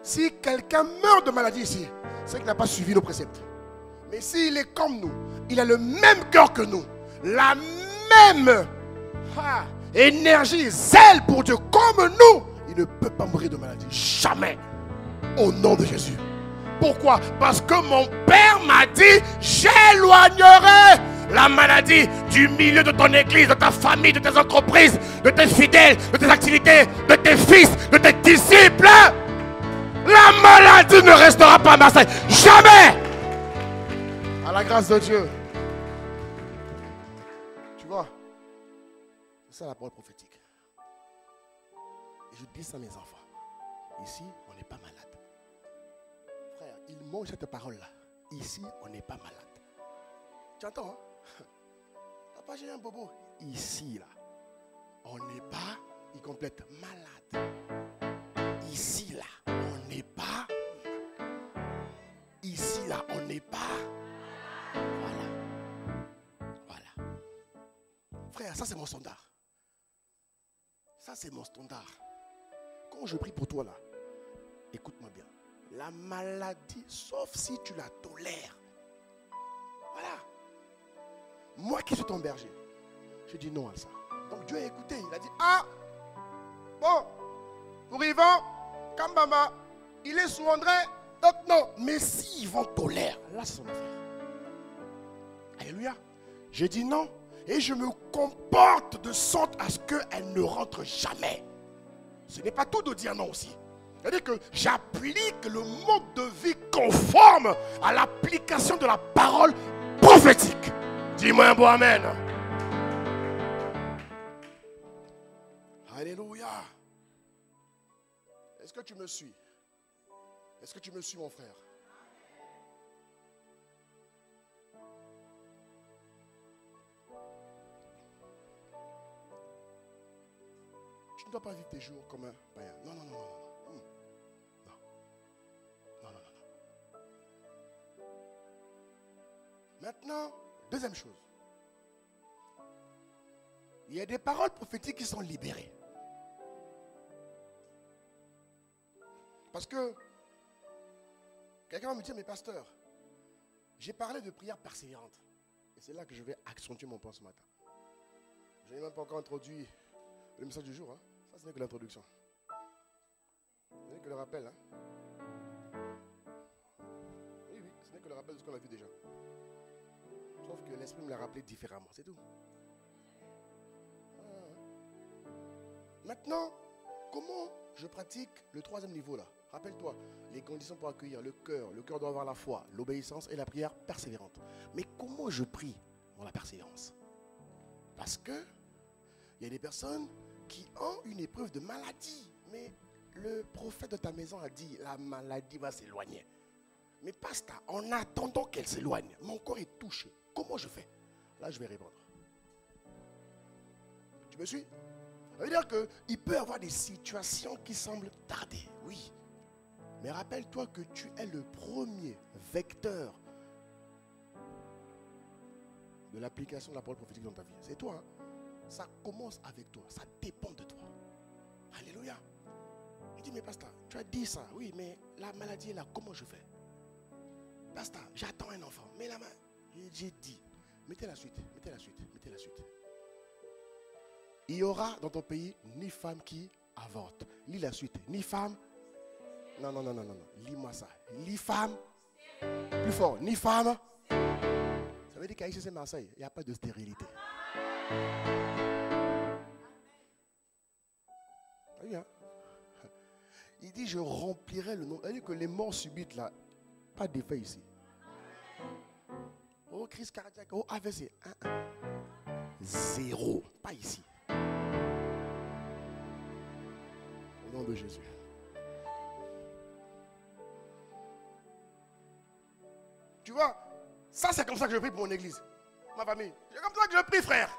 Si quelqu'un meurt de maladie ici, c'est qu'il n'a pas suivi nos préceptes. Mais s'il est comme nous, il a le même cœur que nous, la même énergie, zèle pour Dieu comme nous, il ne peut pas mourir de maladie. Jamais. Au nom de Jésus. Pourquoi? Parce que mon Père m'a dit, j'éloignerai la maladie du milieu de ton église, de ta famille, de tes entreprises, de tes fidèles, de tes activités, de tes fils, de tes disciples. La maladie ne restera pas à Marseille. Jamais. À la grâce de Dieu. Tu vois, c'est ça la parole prophétique. Et je dis ça à mes enfants. Ici, on n'est pas malade. Frère, ils mangent cette parole-là. Ici, on n'est pas malade. Tu entends, hein? Papa, j'ai un bobo. Ici, là, on n'est pas, il complète, malade. Ici, là, on n'est pas. Ici, là, on n'est pas. Voilà. Frère, ça c'est mon standard. Ça c'est mon standard. Quand je prie pour toi là, écoute-moi bien. La maladie, sauf si tu la tolères. Voilà. Moi qui suis ton berger, je dis non à ça. Donc Dieu a écouté. Il a dit, ah, bon, pour Yvan, Kambama, il est sous André, donc non. Mais si Yvan tolère, là c'est son affaire. Alléluia. J'ai dit non. Et je me comporte de sorte à ce qu'elle ne rentre jamais. Ce n'est pas tout de dire non aussi. C'est-à-dire que j'applique le mode de vie conforme à l'application de la parole prophétique. Dis-moi un bon amen. Alléluia. Est-ce que tu me suis? Est-ce que tu me suis, mon frère? Tu ne dois pas vivre tes jours comme un païen. Non, non, non, non, non. Non. Non, non, non, non. Maintenant, deuxième chose. Il y a des paroles prophétiques qui sont libérées. Parce que quelqu'un va me dire, mais pasteur, j'ai parlé de prière persévérante. Et c'est là que je vais accentuer mon point ce matin. Je n'ai même pas encore introduit le message du jour. Hein. Ça, ce n'est que l'introduction. Ce n'est que le rappel. Hein. Oui, oui, ce n'est que le rappel de ce qu'on a vu déjà. Sauf que l'esprit me l'a rappelé différemment, c'est tout. Maintenant, comment je pratique le troisième niveau là? Rappelle-toi, les conditions pour accueillir le cœur doit avoir la foi, l'obéissance et la prière persévérante. Mais comment je prie dans la persévérance? Parce que il y a des personnes qui ont une épreuve de maladie. Mais le prophète de ta maison a dit, la maladie va s'éloigner. Mais pasteur, en attendant qu'elle s'éloigne, mon corps est touché. Comment je fais? Là, je vais répondre. Tu me suis? Ça veut dire qu'il peut y avoir des situations qui semblent tarder, oui. Mais rappelle-toi que tu es le premier vecteur de l'application de la parole prophétique dans ta vie. C'est toi. Hein? Ça commence avec toi. Ça dépend de toi. Alléluia. Il dit, mais pasteur, tu as dit ça. Oui, mais la maladie est là. Comment je fais? Pasteur, j'attends un enfant. Mets la main. J'ai dit, mettez la suite, mettez la suite, mettez la suite. Il y aura dans ton pays ni femme qui avorte. Lis la suite. Ni femme. Non. Lis-moi ça. Ni femme. Plus fort. Ni femme. Ça veut dire qu'à ici c'est Marseille. Il n'y a pas de stérilité. Oui, hein? Il dit je remplirai le nom. C'est-à-dire que les morts subites là, pas d'effet ici. Oh, crise cardiaque. Oh, AVC. 0. Pas ici. Au nom de Jésus. Tu vois, ça c'est comme ça que je prie pour mon église. Ma famille. C'est comme ça que je prie, frère.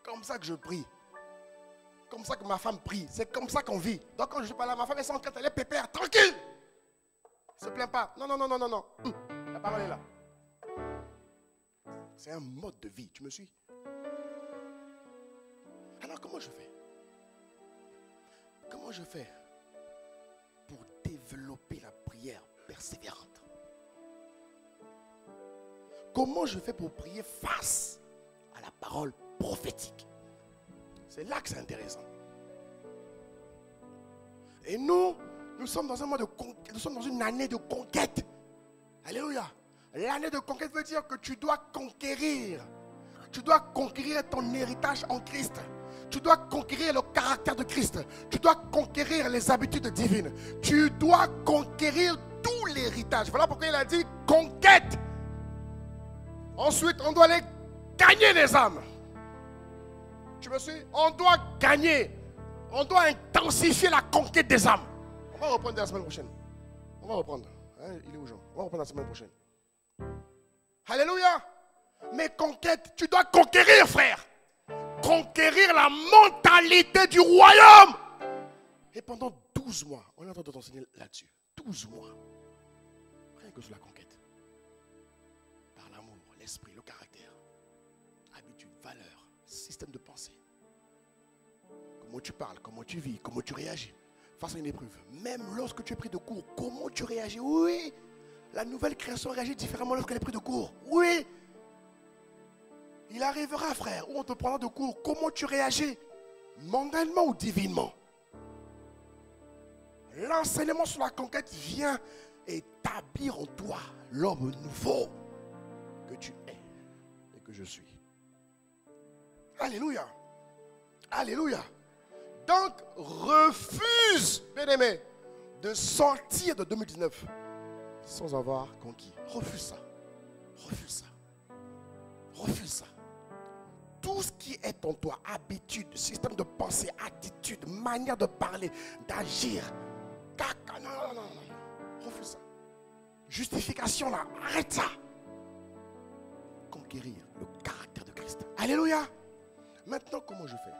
Comme ça que je prie. Comme ça que ma femme prie. C'est comme ça qu'on vit. Donc quand je suis pas là, ma femme est sans crainte, elle est pépère, tranquille. Ne se plaint pas. Non. La parole est là. C'est un mode de vie. Tu me suis? Alors comment je fais? Comment je fais pour développer la prière persévérante? Comment je fais pour prier face à la parole prophétique? C'est là que c'est intéressant. Et nous sommes dans un mode de conquête, nous sommes dans une année de conquête. Alléluia. L'année de conquête veut dire que tu dois conquérir. Tu dois conquérir ton héritage en Christ. Tu dois conquérir le caractère de Christ. Tu dois conquérir les habitudes divines. Tu dois conquérir tout l'héritage. Voilà pourquoi il a dit conquête. Ensuite, on doit aller gagner les âmes. Tu me suis? On doit gagner. On doit intensifier la conquête des âmes. On va reprendre la semaine prochaine. On va reprendre. Hein, il est où Jean? On va reprendre la semaine prochaine. Alléluia. Mais conquête, tu dois conquérir, frère. Conquérir la mentalité du royaume. Et pendant 12 mois, on est en train de t'enseigner là-dessus. 12 mois. Rien que sur la conquête. Par l'amour, l'esprit, le caractère, habitude, valeur, système de pensée. Comment tu parles, comment tu vis, comment tu réagis face à une épreuve. Même lorsque tu es pris de court, comment tu réagis? Oui. La nouvelle création réagit différemment lorsqu'elle est prise de court. Oui. Il arrivera, frère, où on te prendra de court. Comment tu réagis? Mondalement ou divinement? L'enseignement sur la conquête vient établir en toi l'homme nouveau que tu es et que je suis. Alléluia. Alléluia. Donc, refuse, bien-aimé, de sortir de 2019 sans avoir conquis. Refuse ça. Refuse ça. Refuse ça. Tout ce qui est en toi, habitude, système de pensée, attitude, manière de parler, d'agir. Non. Refuse ça. Justification là, arrête ça. Conquérir le caractère de Christ. Alléluia. Maintenant, comment je fais?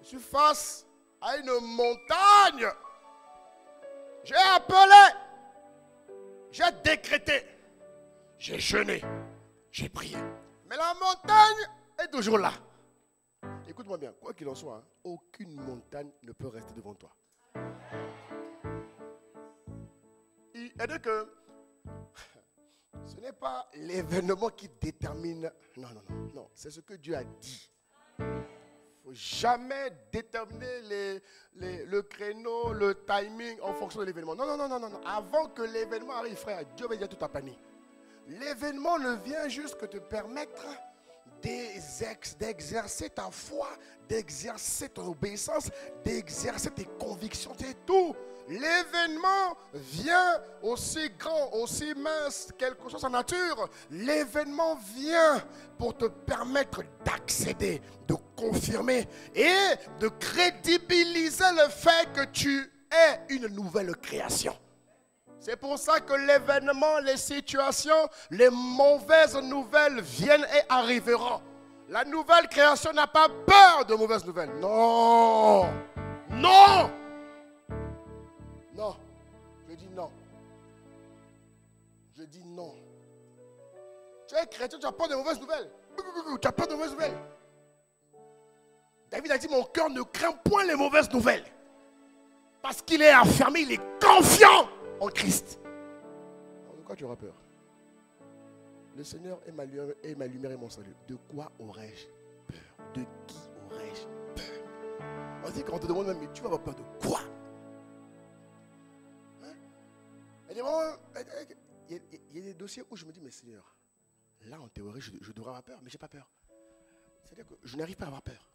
Je suis face à une montagne. J'ai appelé. J'ai décrété. J'ai jeûné. J'ai prié. Mais la montagne est toujours là. Écoute-moi bien, quoi qu'il en soit, hein, aucune montagne ne peut rester devant toi. C'est-à-dire que ce n'est pas l'événement qui détermine. Non. C'est ce que Dieu a dit. Il ne faut jamais déterminer le créneau, le timing en fonction de l'événement. Non. Avant que l'événement arrive, frère, Dieu va déjà tout aplanir. L'événement ne vient juste que te permettre d'exercer ta foi, d'exercer ton obéissance, d'exercer tes convictions, c'est tout. L'événement vient aussi grand, aussi mince, quelle que soit sa nature. L'événement vient pour te permettre d'accéder, de confirmer et de crédibiliser le fait que tu es une nouvelle création. C'est pour ça que l'événement, les situations, les mauvaises nouvelles viennent et arriveront. La nouvelle création n'a pas peur de mauvaises nouvelles. Non. Je dis non. Je dis non. Tu es chrétien, tu as peur de mauvaises nouvelles. Tu as peur de mauvaises nouvelles. David a dit, mon cœur ne craint point les mauvaises nouvelles. Parce qu'il est affermi, il est confiant en Christ. Pourquoi tu auras peur? Le Seigneur est ma lumière et mon salut. De quoi aurais-je peur? De qui aurais-je peur? On dit quand on te demande même, mais tu vas avoir peur de quoi? Hein? Il y a des dossiers où je me dis, mais Seigneur, là en théorie, je devrais avoir peur, mais je n'ai pas peur. C'est-à-dire que je n'arrive pas à avoir peur.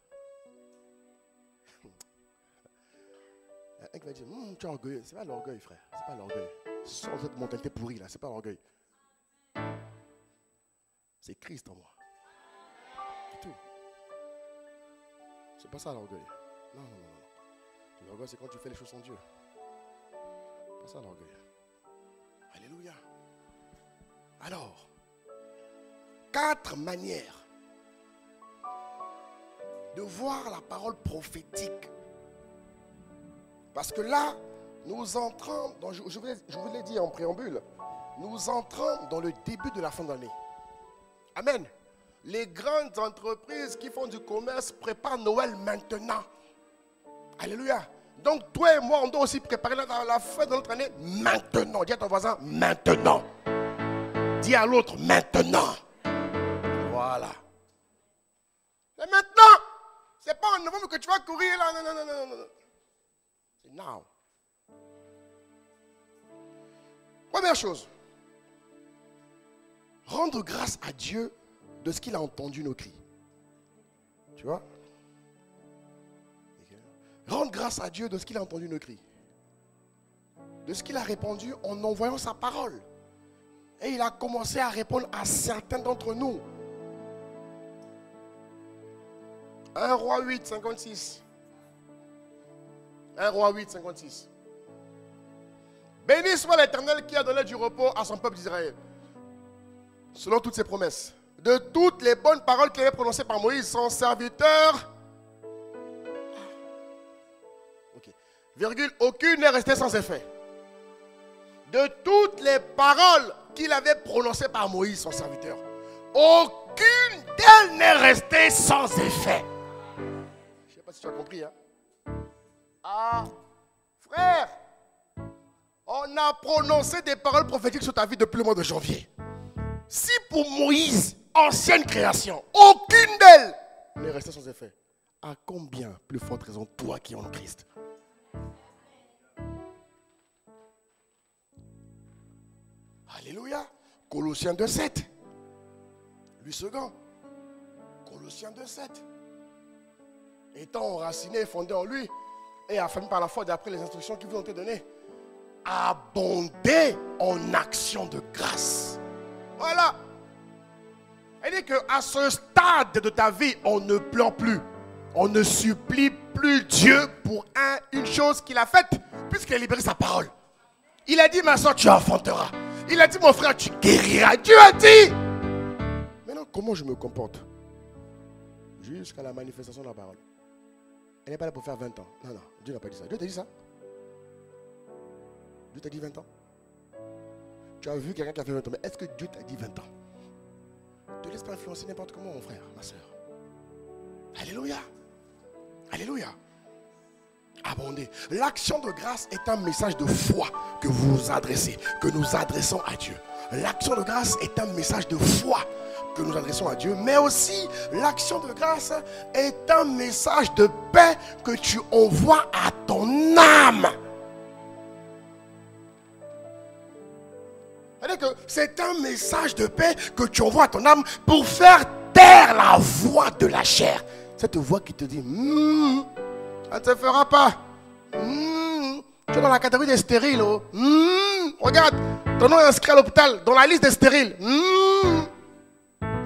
Un qui va dire, tu es orgueilleux. Ce n'est pas l'orgueil, frère. Ce n'est pas l'orgueil. Sans cette mentalité pourrie là, ce n'est pas l'orgueil. C'est Christ en moi. C'est tout. C'est pas ça l'orgueil. Non. L'orgueil, c'est quand tu fais les choses sans Dieu. C'est pas ça l'orgueil. Alléluia. Alors, 4 manières de voir la parole prophétique. Parce que là, nous entrons, je vous l'ai dit en préambule, nous entrons dans le début de la fin d'année. Amen. Les grandes entreprises qui font du commerce préparent Noël maintenant. Alléluia. Donc toi et moi, on doit aussi préparer la fin de notre année maintenant. Dis à ton voisin, maintenant. Dis à l'autre, maintenant. Voilà. Et maintenant, c'est pas en novembre que tu vas courir là. Non. C'est now. Première chose. Rendre grâce à Dieu de ce qu'il a entendu nos cris. Tu vois? Rendre grâce à Dieu de ce qu'il a entendu nos cris. De ce qu'il a répondu en envoyant sa parole. Et il a commencé à répondre à certains d'entre nous. 1 Roi 8, 56. 1 Roi 8, 56. Béni soit l'Éternel qui a donné du repos à son peuple d'Israël. Selon toutes ses promesses. De toutes les bonnes paroles qu'il avait prononcées par Moïse, son serviteur. Virgule, aucune n'est restée sans effet. De toutes les paroles qu'il avait prononcées par Moïse, son serviteur, aucune d'elles n'est restée sans effet. Je ne sais pas si tu as compris. Hein? Ah, frère, on a prononcé des paroles prophétiques sur ta vie depuis le mois de janvier. Si pour Moïse, ancienne création, aucune d'elles n'est restée sans effet, à combien plus forte raison toi qui es en Christ? Alléluia. Colossiens 2,7. Lui second. Colossiens 2,7. Étant enraciné et fondé en lui, et affirmé par la foi d'après les instructions qui vous ont été données, abondez en action de grâce. Voilà. Elle dit qu'à ce stade de ta vie, on ne pleure plus. On ne supplie plus Dieu pour une chose qu'il a faite, puisqu'il a libéré sa parole. Il a dit, ma soeur, tu enfanteras. Il a dit, mon frère, tu guériras. Dieu a dit. Maintenant, comment je me comporte? Jusqu'à la manifestation de la parole. Elle n'est pas là pour faire 20 ans. Non, Dieu n'a pas dit ça. Dieu t'a dit ça? Dieu t'a dit 20 ans? Tu as vu quelqu'un qui a fait 20 ans, mais est-ce que Dieu t'a dit 20 ans? Ne te laisse pas influencer n'importe comment, mon frère, ma soeur. Alléluia. Alléluia. Abonder. L'action de grâce est un message de foi que vous adressez, que nous adressons à Dieu. L'action de grâce est un message de foi que nous adressons à Dieu, mais aussi l'action de grâce est un message de paix que tu envoies à ton âme. C'est-à-dire que c'est un message de paix que tu envoies à ton âme pour faire taire la voix de la chair. Cette voix qui te dit, ça ne te fera pas. Tu es dans la catégorie des stériles. Oh. Regarde, ton nom est inscrit à l'hôpital, dans la liste des stériles.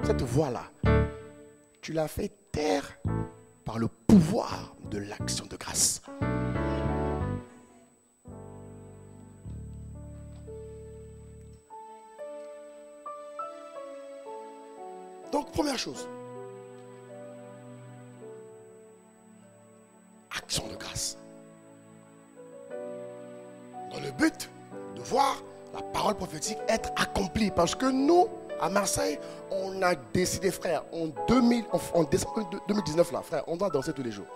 Cette voix-là, tu l'as fait taire par le pouvoir de l'action de grâce. Donc, première chose, action de grâce. Dans le but de voir la parole prophétique être accomplie. Parce que nous, à Marseille, on a décidé, frère, en décembre 2019, là, frère, on doit danser tous les jours.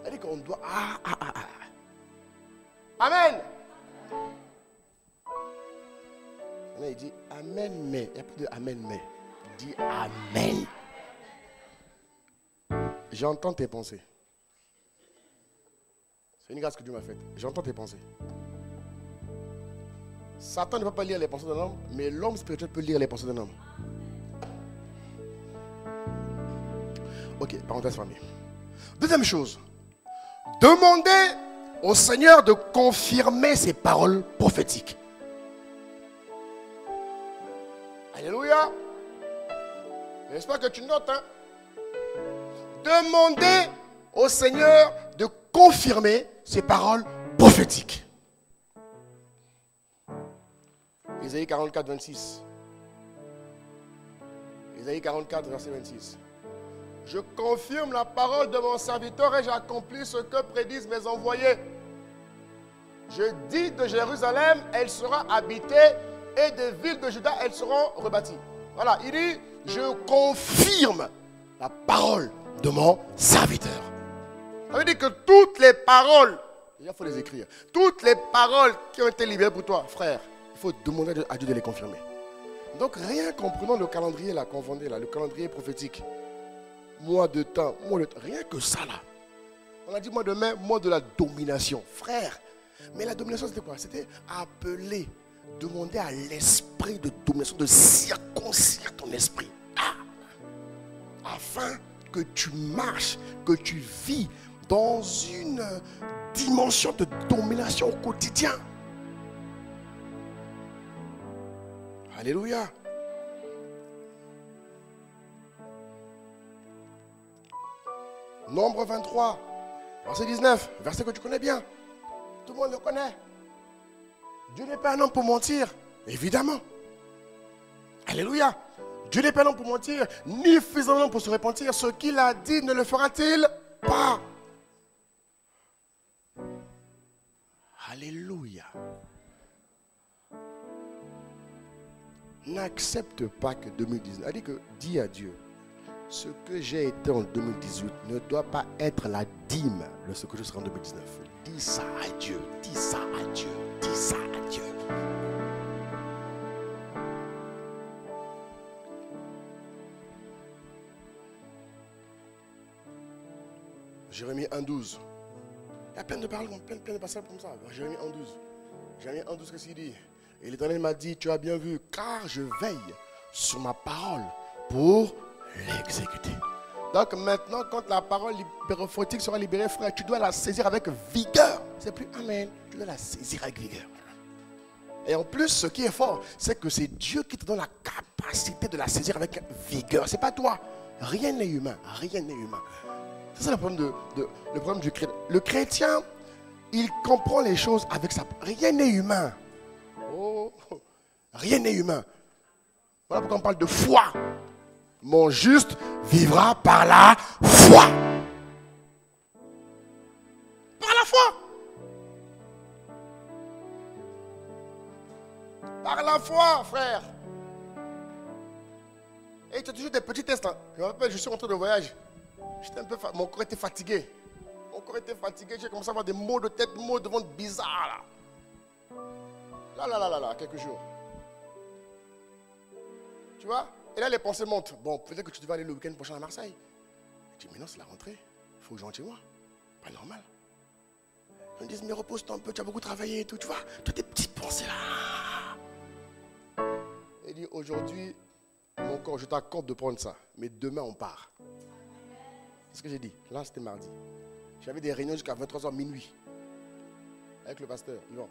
Elle dit qu'on doit... Amen. Il dit Amen, mais. Il n'y a plus de Amen, mais. Il dit Amen. J'entends tes pensées. C'est une grâce que Dieu m'a faite. J'entends tes pensées. Satan ne peut pas lire les pensées d'un homme, mais l'homme spirituel peut lire les pensées d'un homme. Ok, parenthèse fermée. Deuxième chose, demandez au Seigneur de confirmer ses paroles prophétiques. Alléluia. J'espère que tu notes. Hein? Demandez au Seigneur de confirmer ses paroles prophétiques. Isaïe 44, 26. Isaïe 44, verset 26. Je confirme la parole de mon serviteur et j'accomplis ce que prédisent mes envoyés. Je dis de Jérusalem, elle sera habitée et des villes de Juda, elles seront rebâties. Voilà, il dit, je confirme la parole de mon serviteur. Ça veut dire que toutes les paroles, il faut les écrire, toutes les paroles qui ont été libérées pour toi, frère, il faut demander à Dieu de les confirmer. Donc rien qu'en prenant le calendrier là, qu'on vendait là, le calendrier prophétique, mois de temps, rien que ça là. On a dit mois de mai, mois de la domination. Frère, mais la domination c'était quoi? C'était appeler, demander à l'esprit de domination de circoncire ton esprit. Afin que tu marches, que tu vis dans une dimension de domination au quotidien. Alléluia. Nombre 23, verset 19, verset que tu connais bien. Tout le monde le connaît. Dieu n'est pas un homme pour mentir, évidemment. Alléluia. Dieu n'est pas un homme pour mentir, ni fils d'un homme pour se repentir. Ce qu'il a dit, ne le fera-t-il pas? Alléluia. N'accepte pas que 2019, elle dit que dis à Dieu, ce que j'ai été en 2018 ne doit pas être la dîme de ce que je serai en 2019. Dis ça à Dieu, dis ça à Dieu, dis ça à Dieu. Jérémie 1,12. Il y a plein de paroles, plein de passages comme ça. Jérémie 1,12. Jérémie 1,12, qu'est-ce qu'il dit? Et l'Éternel m'a dit, tu as bien vu, car je veille sur ma parole pour l'exécuter. Donc maintenant, quand la parole prophétique sera libérée, frère, tu dois la saisir avec vigueur. C'est plus amen. Tu dois la saisir avec vigueur. Et en plus, ce qui est fort, c'est que c'est Dieu qui te donne la capacité de la saisir avec vigueur. C'est pas toi. Rien n'est humain. Rien n'est humain. C'est ça le problème, le problème du chrétien. Le chrétien, il comprend les choses avec sa... Rien n'est humain. Oh, rien n'est humain. Voilà pourquoi on parle de foi. Mon juste vivra par la foi. Par la foi. Par la foi, frère. Et tu as toujours des petits tests. Hein. Je me rappelle, je suis rentré de voyage. J'étais un peu mon corps était fatigué. Mon corps était fatigué. J'ai commencé à avoir des maux de tête, maux de ventre bizarres. Là, quelques jours. Tu vois? Et là, les pensées montent. Bon, peut-être que tu devais aller le week-end prochain à Marseille. Je dis, mais non, c'est la rentrée. Il faut que je rentre chez moi. Pas normal. Ils me disent, mais repose-toi un peu, tu as beaucoup travaillé et tout. Tu vois? Toutes tes petites pensées là. Il dit, aujourd'hui, mon corps, je t'accorde de prendre ça. Mais demain, on part. C'est ce que j'ai dit. Là, c'était mardi. J'avais des réunions jusqu'à 23h minuit. Avec le pasteur. Yvan.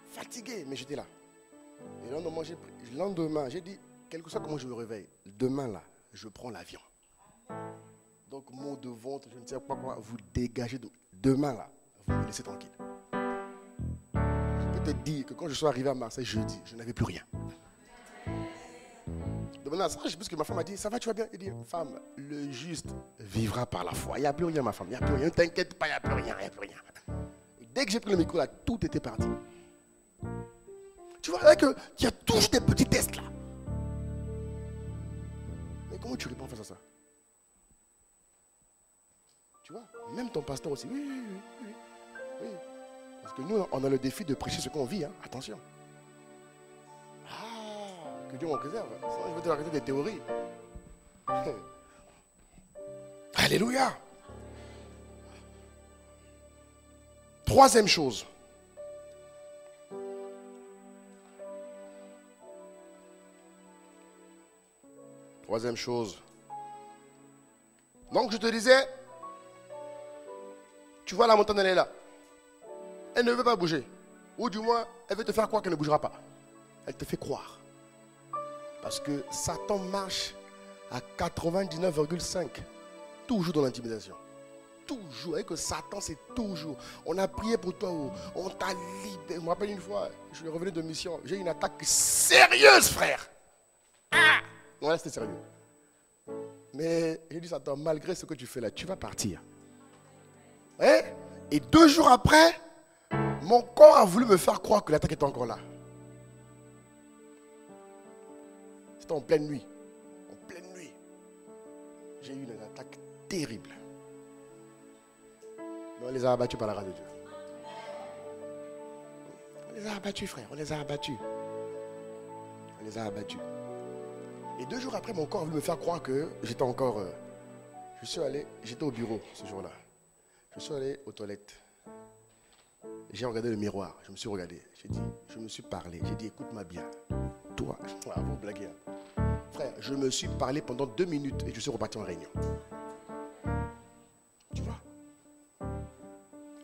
Fatigué, mais j'étais là. Et le lendemain, j'ai dit, quel que soit comment je me réveille, demain là, je prends l'avion. Donc, mot de ventre, je ne sais pas quoi, vous dégagez. Demain là, vous me laissez tranquille. Je peux te dire que quand je suis arrivé à Marseille jeudi, je n'avais plus rien. De maintenant, ça, je sais plus ce que ma femme a dit, ça va, tu vas bien? Elle dit, femme, le juste vivra par la foi. Il n'y a plus rien, ma femme, il n'y a plus rien. Ne t'inquiète pas, il n'y a plus rien, il n'y a plus rien. Et dès que j'ai pris le micro là, tout était parti. Tu vois, là, qu'il y a toujours des petits tests là. Mais comment tu réponds face à ça? Tu vois, même ton pasteur aussi. Oui. Parce que nous, on a le défi de prêcher ce qu'on vit. Hein. Attention. Ah, que Dieu m'en préserve. Sinon, je vais te raconter des théories. Alléluia. Troisième chose. Troisième chose. Donc je te disais, tu vois la montagne, elle est là. Elle ne veut pas bouger. Ou du moins, elle veut te faire croire qu'elle ne bougera pas. Elle te fait croire. Parce que Satan marche à 99,5. Toujours dans l'intimidation. Toujours. Et que Satan, c'est toujours. On a prié pour toi. On t'a libéré. Je me rappelle une fois, je suis revenu de mission. J'ai eu une attaque sérieuse, frère. Ah! Non, là, c'était sérieux. Mais j'ai dit, Satan, malgré ce que tu fais là, tu vas partir. Hein? Et 2 jours après, mon corps a voulu me faire croire que l'attaque était encore là. C'était en pleine nuit. En pleine nuit. J'ai eu une attaque terrible. Mais on les a abattus par la grâce de Dieu. On les a abattus, frère. On les a abattus. On les a abattus. Et 2 jours après, mon corps a voulu me faire croire que j'étais encore... j'étais au bureau ce jour-là. Je suis allé aux toilettes. J'ai regardé le miroir. Je me suis regardé. J'ai dit, je me suis parlé. J'ai dit, écoute-moi bien. Toi, vous blaguez. Frère, je me suis parlé pendant 2 minutes et je suis reparti en réunion. Tu vois?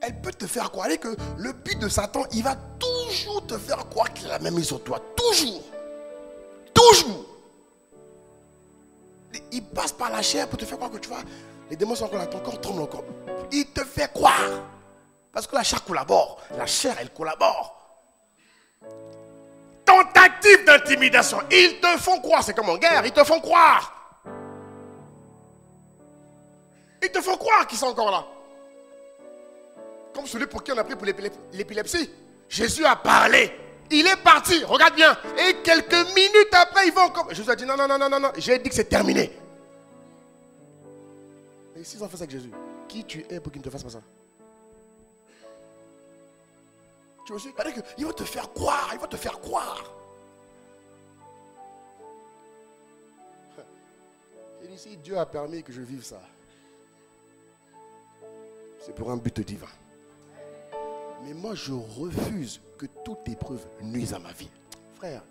Elle peut te faire croire que le but de Satan, il va toujours te faire croire qu'il a la même mise sur toi. Toujours. Toujours. Il passe par la chair pour te faire croire que tu vois, les démons sont encore là, ton corps tremble encore. Il te fait croire. Parce que la chair collabore. La chair, elle collabore. Tentative d'intimidation. Ils te font croire. C'est comme en guerre. Ils te font croire. Ils te font croire qu'ils sont encore là. Comme celui pour qui on a pris pour l'épilepsie. Jésus a parlé. Il est parti. Regarde bien. Et quelques minutes après, il va encore. Jésus a dit non, non, non, non, non, non. J'ai dit que c'est terminé. Et s'ils ont fait ça avec Jésus, qui tu es pour qu'il ne te fasse pas ça? Tu vois aussi? Il va te faire croire. Il va te faire croire. Et ici, Dieu a permis que je vive ça. C'est pour un but divin. Mais moi, je refuse que toute épreuve nuise à ma vie. Frère,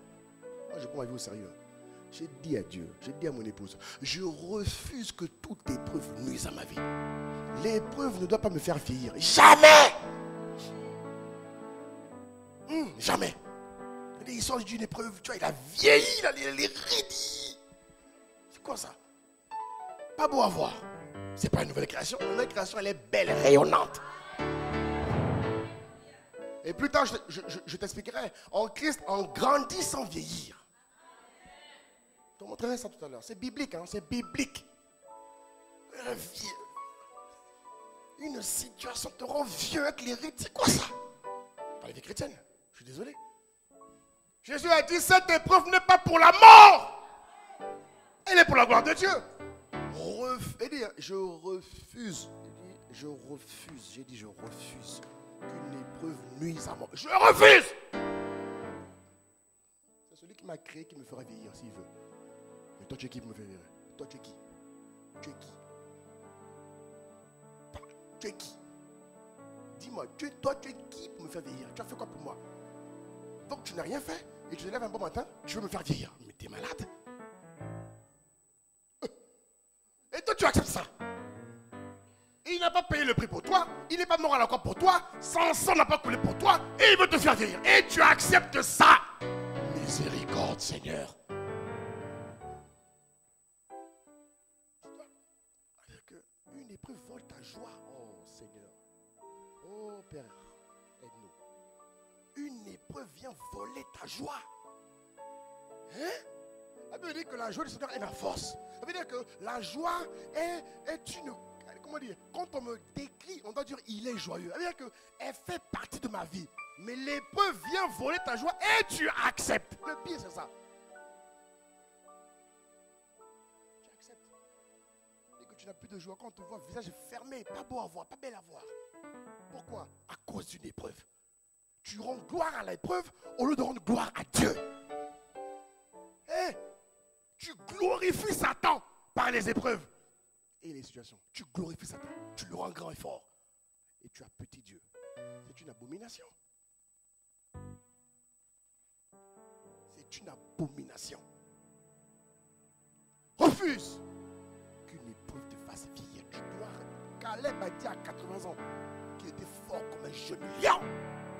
moi, je prends ma vie au sérieux. J'ai dit à Dieu, j'ai dit à mon épouse, je refuse que toute épreuve nuise à ma vie. L'épreuve ne doit pas me faire vieillir. Jamais! Jamais. Il sort d'une épreuve, tu vois, il a vieilli, il est raidi. C'est quoi ça? Pas beau à voir. C'est pas une nouvelle création. Une nouvelle création, elle est belle, rayonnante. Et plus tard, je t'expliquerai. En Christ, on grandit sans vieillir. Je te montrerai ça tout à l'heure. C'est biblique, hein? C'est biblique. Une situation te rend vieux avec les rites. C'est quoi ça? Pas la vie chrétienne. Je suis désolé. Jésus a dit, cette épreuve n'est pas pour la mort. Elle est pour la gloire de Dieu. Je refuse. J'ai dit, je refuse qu'une épreuve nuise à moi. Je refuse. C'est celui qui m'a créé qui me fera vieillir s'il veut. Mais toi, tu es qui pour me faire vieillir? Toi, tu es qui? Tu es qui? Tu es qui? Dis-moi, toi, tu es qui pour me faire vieillir? Tu as fait quoi pour moi? Donc, tu n'as rien fait et tu te lèves un bon matin, tu veux me faire vieillir. Mais tu es malade. Et toi, tu acceptes ça. Il n'a pas payé le prix pour toi. Il n'est pas mort à la croix pour toi. Son sang n'a pas coulé pour toi. Et il veut te faire vieillir. Et tu acceptes ça. Miséricorde, Seigneur. Une épreuve vole ta joie. Oh, Seigneur. Oh, Père, aide-nous. Une épreuve vient voler ta joie. Hein? Ça veut dire que la joie du Seigneur est ma force. Ça veut dire que la joie est une... Comment dire? Quand on me décrit, on doit dire il est joyeux. Ça veut dire qu'elle fait partie de ma vie. Mais l'épreuve vient voler ta joie et tu acceptes. Le pire, c'est ça. Tu acceptes. Et que tu n'as plus de joie quand on te voit le visage fermé, pas beau à voir, pas belle à voir. Pourquoi? À cause d'une épreuve. Tu rends gloire à l'épreuve au lieu de rendre gloire à Dieu. Tu glorifies Satan par les épreuves et les situations. Tu glorifies Satan. Tu le rends grand et fort. Et tu as petit Dieu. C'est une abomination. C'est une abomination. Refuse qu'une épreuve te fasse vieillir. Tu dois. Caleb a dit à 80 ans qu'il était fort comme un jeune lion.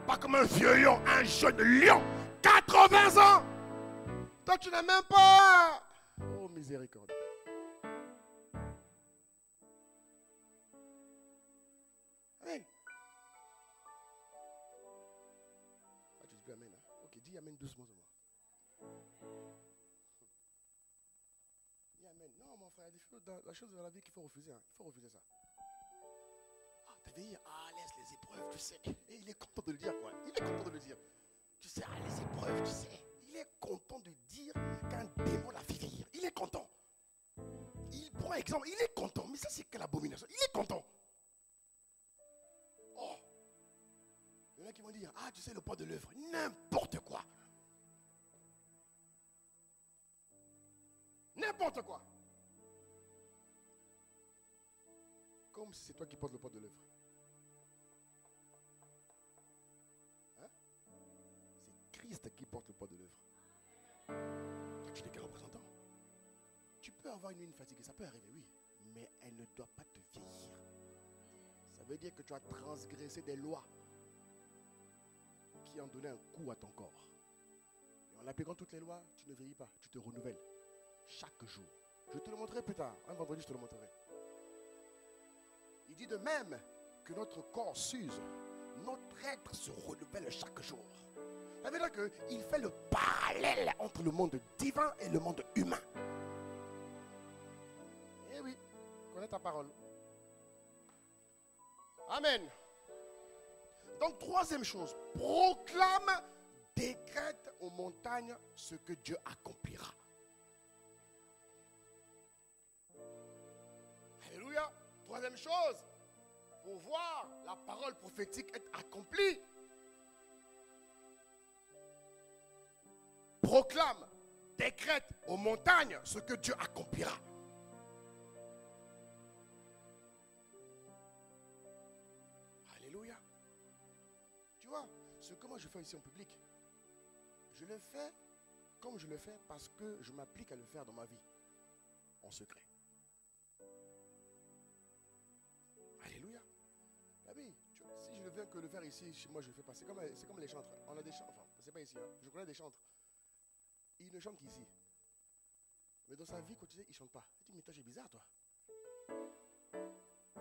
Pas comme un vieux lion, un jeune lion. 80 ans. Toi, tu n'as même pas. Oh, miséricorde. Amen. Ah, tu dis plus amen. Hein? Ok, dis amen doucement de moi. Dis amen. Non, mon frère, il y a des choses dans la chose de la vie qu'il faut refuser. Hein. Il faut refuser ça. Ah, t'as veillé. Ah, laisse les épreuves, tu sais. Et il est content de le dire, quoi. Il est content de le dire. Tu sais, ah, les épreuves, tu sais. Il est content de dire qu'un démon l'a fait vieillir. Il est content. Il prend exemple. Il est content. Mais ça, c'est quelle abomination. Il est content. Oh. Il y en a qui vont dire, ah, tu sais, le poids de l'œuvre. N'importe quoi. N'importe quoi. Comme si c'est toi qui portes le poids de l'œuvre. Hein? C'est Christ qui porte le poids de l'œuvre. Toi, tu n'es qu'un représentant. Tu peux avoir une fatiguée, ça peut arriver, oui. Mais elle ne doit pas te vieillir. Ça veut dire que tu as transgressé des lois qui ont donné un coup à ton corps. Et en appliquant toutes les lois, tu ne vieillis pas, tu te renouvelles. Chaque jour. Je te le montrerai plus tard. Un vendredi, je te le montrerai. Il dit de même que notre corps s'use, notre être se renouvelle chaque jour. Ça veut dire qu'il fait le parallèle entre le monde divin et le monde humain. Eh oui, connais ta parole. Amen. Donc, troisième chose, proclame, décrète aux montagnes ce que Dieu accomplira. Alléluia. Troisième chose, pour voir la parole prophétique être accomplie, proclame, décrète aux montagnes ce que Dieu accomplira. Alléluia. Tu vois, ce que moi je fais ici en public, je le fais comme je le fais parce que je m'applique à le faire dans ma vie, en secret. Alléluia. Si je ne viens que le faire ici, chez moi je ne le fais pas. C'est comme les chantres. On a des chantres, enfin, c'est pas ici, hein. Je connais des chantres. Ils ne chantent qu'ici. Mais dans sa vie quotidienne, ils ne chantent pas. Il dit, mais toi, tu es bizarre, toi.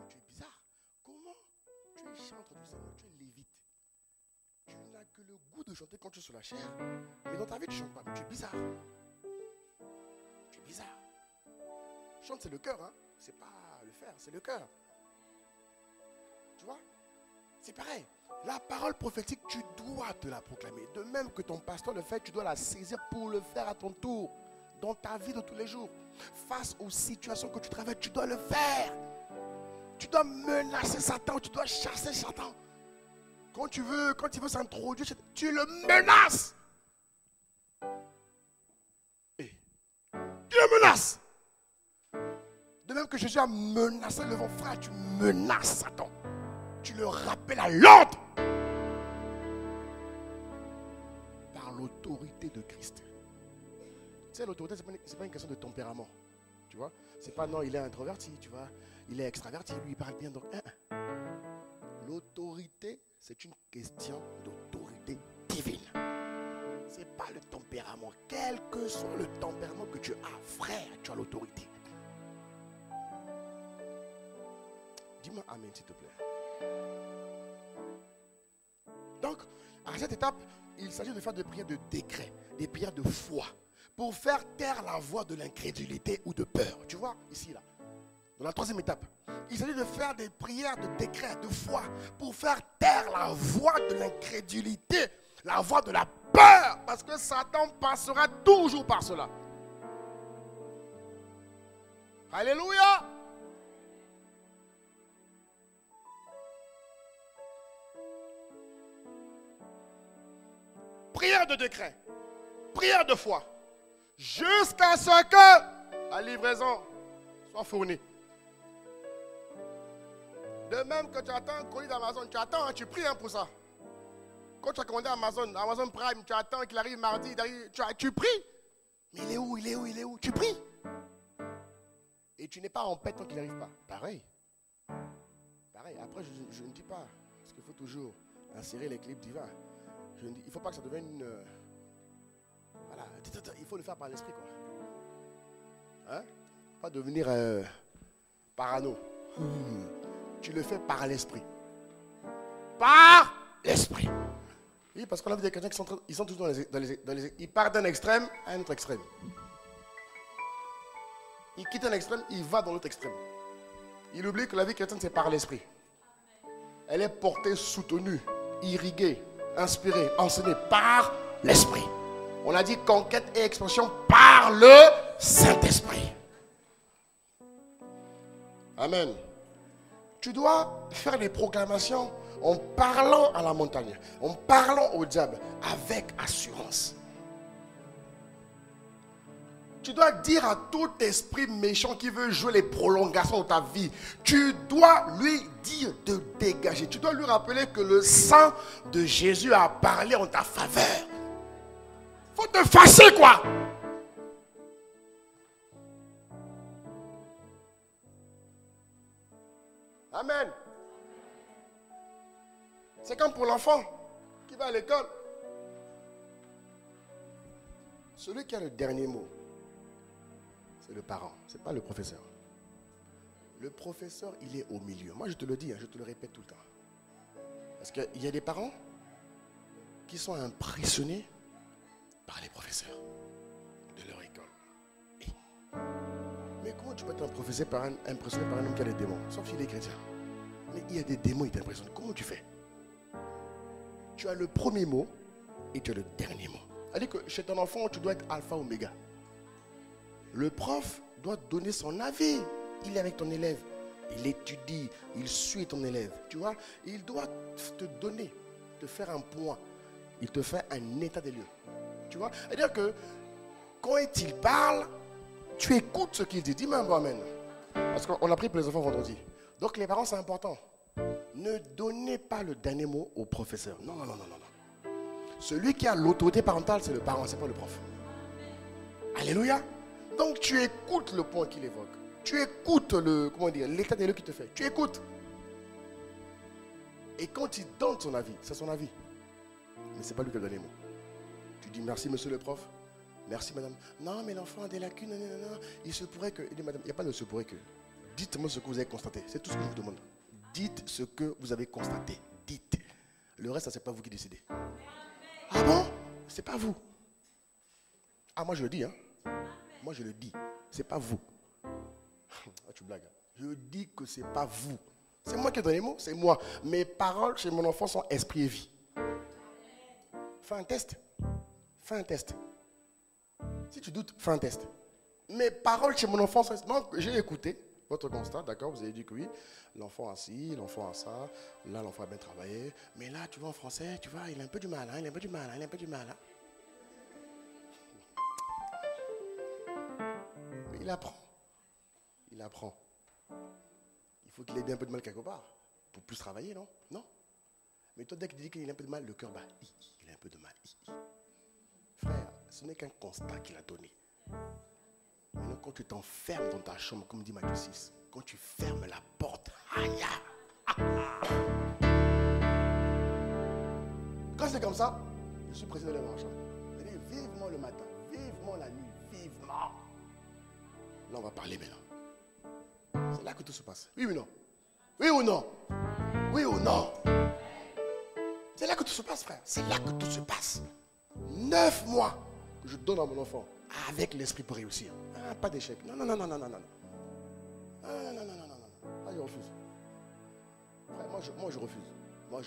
Tu es bizarre. Comment tu es chantre du Seigneur, tu es lévite. Tu n'as que le goût de chanter quand tu es sur la chair. Mais dans ta vie, tu ne chantes pas. Mais tu es bizarre. Tu es bizarre. Chante, c'est le cœur, hein. C'est pas le faire, c'est le cœur. Tu vois? C'est pareil. La parole prophétique, tu dois te la proclamer. De même que ton pasteur le fait, tu dois la saisir pour le faire à ton tour. Dans ta vie de tous les jours. Face aux situations que tu traverses, tu dois le faire. Tu dois menacer Satan, tu dois chasser Satan. Quand il veut s'introduire, tu le menaces. Et tu le menaces. De même que Jésus a menacé le vent, frère, tu menaces Satan. Tu le rappelles à l'ordre par l'autorité de Christ. Tu sais, l'autorité, ce n'est pas une question de tempérament. Tu vois, c'est pas non, il est introverti, tu vois, il est extraverti, lui il parle bien. Donc, l'autorité, c'est une question d'autorité divine. C'est pas le tempérament. Quel que soit le tempérament que tu as, frère, tu as l'autorité. Dis-moi amen, s'il te plaît. Donc, à cette étape, il s'agit de faire des prières de décret, des prières de foi, pour faire taire la voix de l'incrédulité ou de peur. Tu vois, ici, là, dans la troisième étape, il s'agit de faire des prières de décret, de foi, pour faire taire la voix de l'incrédulité, la voix de la peur, parce que Satan passera toujours par cela. Alléluia. Prière de décret, prière de foi. jusqu'à ce que la livraison soit fournie. De même que tu attends un colis d'Amazon, tu attends, hein, tu pries hein, pour ça. Quand tu as commandé Amazon Prime, tu attends qu'il arrive mardi, tu pries. Mais il est où, il est où, il est où? Tu pries. Et tu n'es pas en paix tant qu'il n'arrive pas. Pareil. Pareil. Après, je ne dis pas, parce qu'il faut toujours insérer les clips divins. Il ne faut pas que ça devienne une... voilà. Il faut le faire par l'esprit, quoi. Hein? Pas devenir parano. Tu le fais par l'esprit. Par l'esprit. Oui, parce qu'on a vu des chrétiens qui sont toujours dans les... Ils partent d'un extrême à un autre extrême. Il quitte un extrême, il va dans l'autre extrême. Il oublie que la vie chrétienne, c'est par l'esprit. Elle est portée, soutenue, irriguée, inspirée, enseignée par l'esprit. On a dit conquête et expansion par le Saint-Esprit. Amen. Tu dois faire des proclamations en parlant à la montagne, en parlant au diable avec assurance. Tu dois dire à tout esprit méchant qui veut jouer les prolongations de ta vie, tu dois lui dire de dégager. Tu dois lui rappeler que le sang de Jésus a parlé en ta faveur. Faut te fâcher, quoi. Amen. C'est comme pour l'enfant qui va à l'école. Celui qui a le dernier mot, c'est le parent, ce n'est pas le professeur. Le professeur, il est au milieu. Moi, je te le dis, je te le répète tout le temps. Parce qu'il y a des parents qui sont impressionnés par les professeurs de leur école. Mais comment tu peux être impressionné par un homme qui a des démons, sauf s'il est chrétien? Mais il y a des démons qui t'impressionnent. Comment tu fais? Tu as le premier mot et tu as le dernier mot. C'est-à-dire que chez ton enfant, tu dois être alpha, oméga. Le prof doit donner son avis. Il est avec ton élève. Il étudie, il suit ton élève. Tu vois, il doit te donner, te faire un point. Il te fait un état des lieux. Tu vois, c'est-à-dire que quand il parle, tu écoutes ce qu'il dit. Dis-moi un bon amen. Parce qu'on a pris pour les enfants vendredi. Donc les parents, c'est important. Ne donnez pas le dernier mot au professeur. Non, non, non, non, non. Celui qui a l'autorité parentale, c'est le parent, c'est pas le prof. Alléluia. Donc tu écoutes le point qu'il évoque. Tu écoutes l'état des lieux qu'il te fait. Tu écoutes. Et quand il donne son avis, c'est son avis. Mais ce n'est pas lui qui a le dernier mot. Tu dis merci monsieur le prof. Merci madame. Non mais l'enfant a des lacunes. Non. Il se pourrait que... Il dit madame, il n'y a pas de se pourrait que. Dites-moi ce que vous avez constaté. C'est tout ce que je vous demande. Dites ce que vous avez constaté. Dites. Le reste, ce n'est pas vous qui décidez. Ah bon? C'est pas vous. Ah moi je le dis hein. Moi je le dis. C'est pas vous. Ah, tu blagues. Je dis que c'est pas vous. C'est moi qui ai donné les mots, c'est moi. Mes paroles chez mon enfant sont esprit et vie. Fais un test. Fais un test. Si tu doutes, fais un test. Mes paroles chez mon enfant sont... Donc, j'ai écouté votre constat, d'accord? Vous avez dit que oui, l'enfant a ci, l'enfant a ça. Là, l'enfant a bien travaillé. Mais là, tu vois, en français, tu vois, il a un peu du mal. Il a un peu du mal. Mais il apprend. Il apprend. Il faut qu'il ait bien un peu de mal quelque part pour plus travailler, non? Non. Mais toi, dès qu'il dit qu'il a un peu de mal, le cœur bat. Il a un peu de mal. Frère, ce n'est qu'un constat qu'il a donné. Maintenant, quand tu t'enfermes dans ta chambre, comme dit Matthieu 6, quand tu fermes la porte, aïe. Quand c'est comme ça, je suis pressé d'aller dans ma chambre. Je dis vivement le matin, vivement la nuit, vivement. Là, on va parler maintenant. C'est là que tout se passe. Oui ou non? Oui ou non? Oui ou non? C'est là que tout se passe, frère. C'est là que tout se passe. 9 mois que je donne à mon enfant avec l'esprit pour réussir. Ah, pas d'échec. Non. Ah, non. Ah, je refuse. Frère, moi, je refuse. Moi,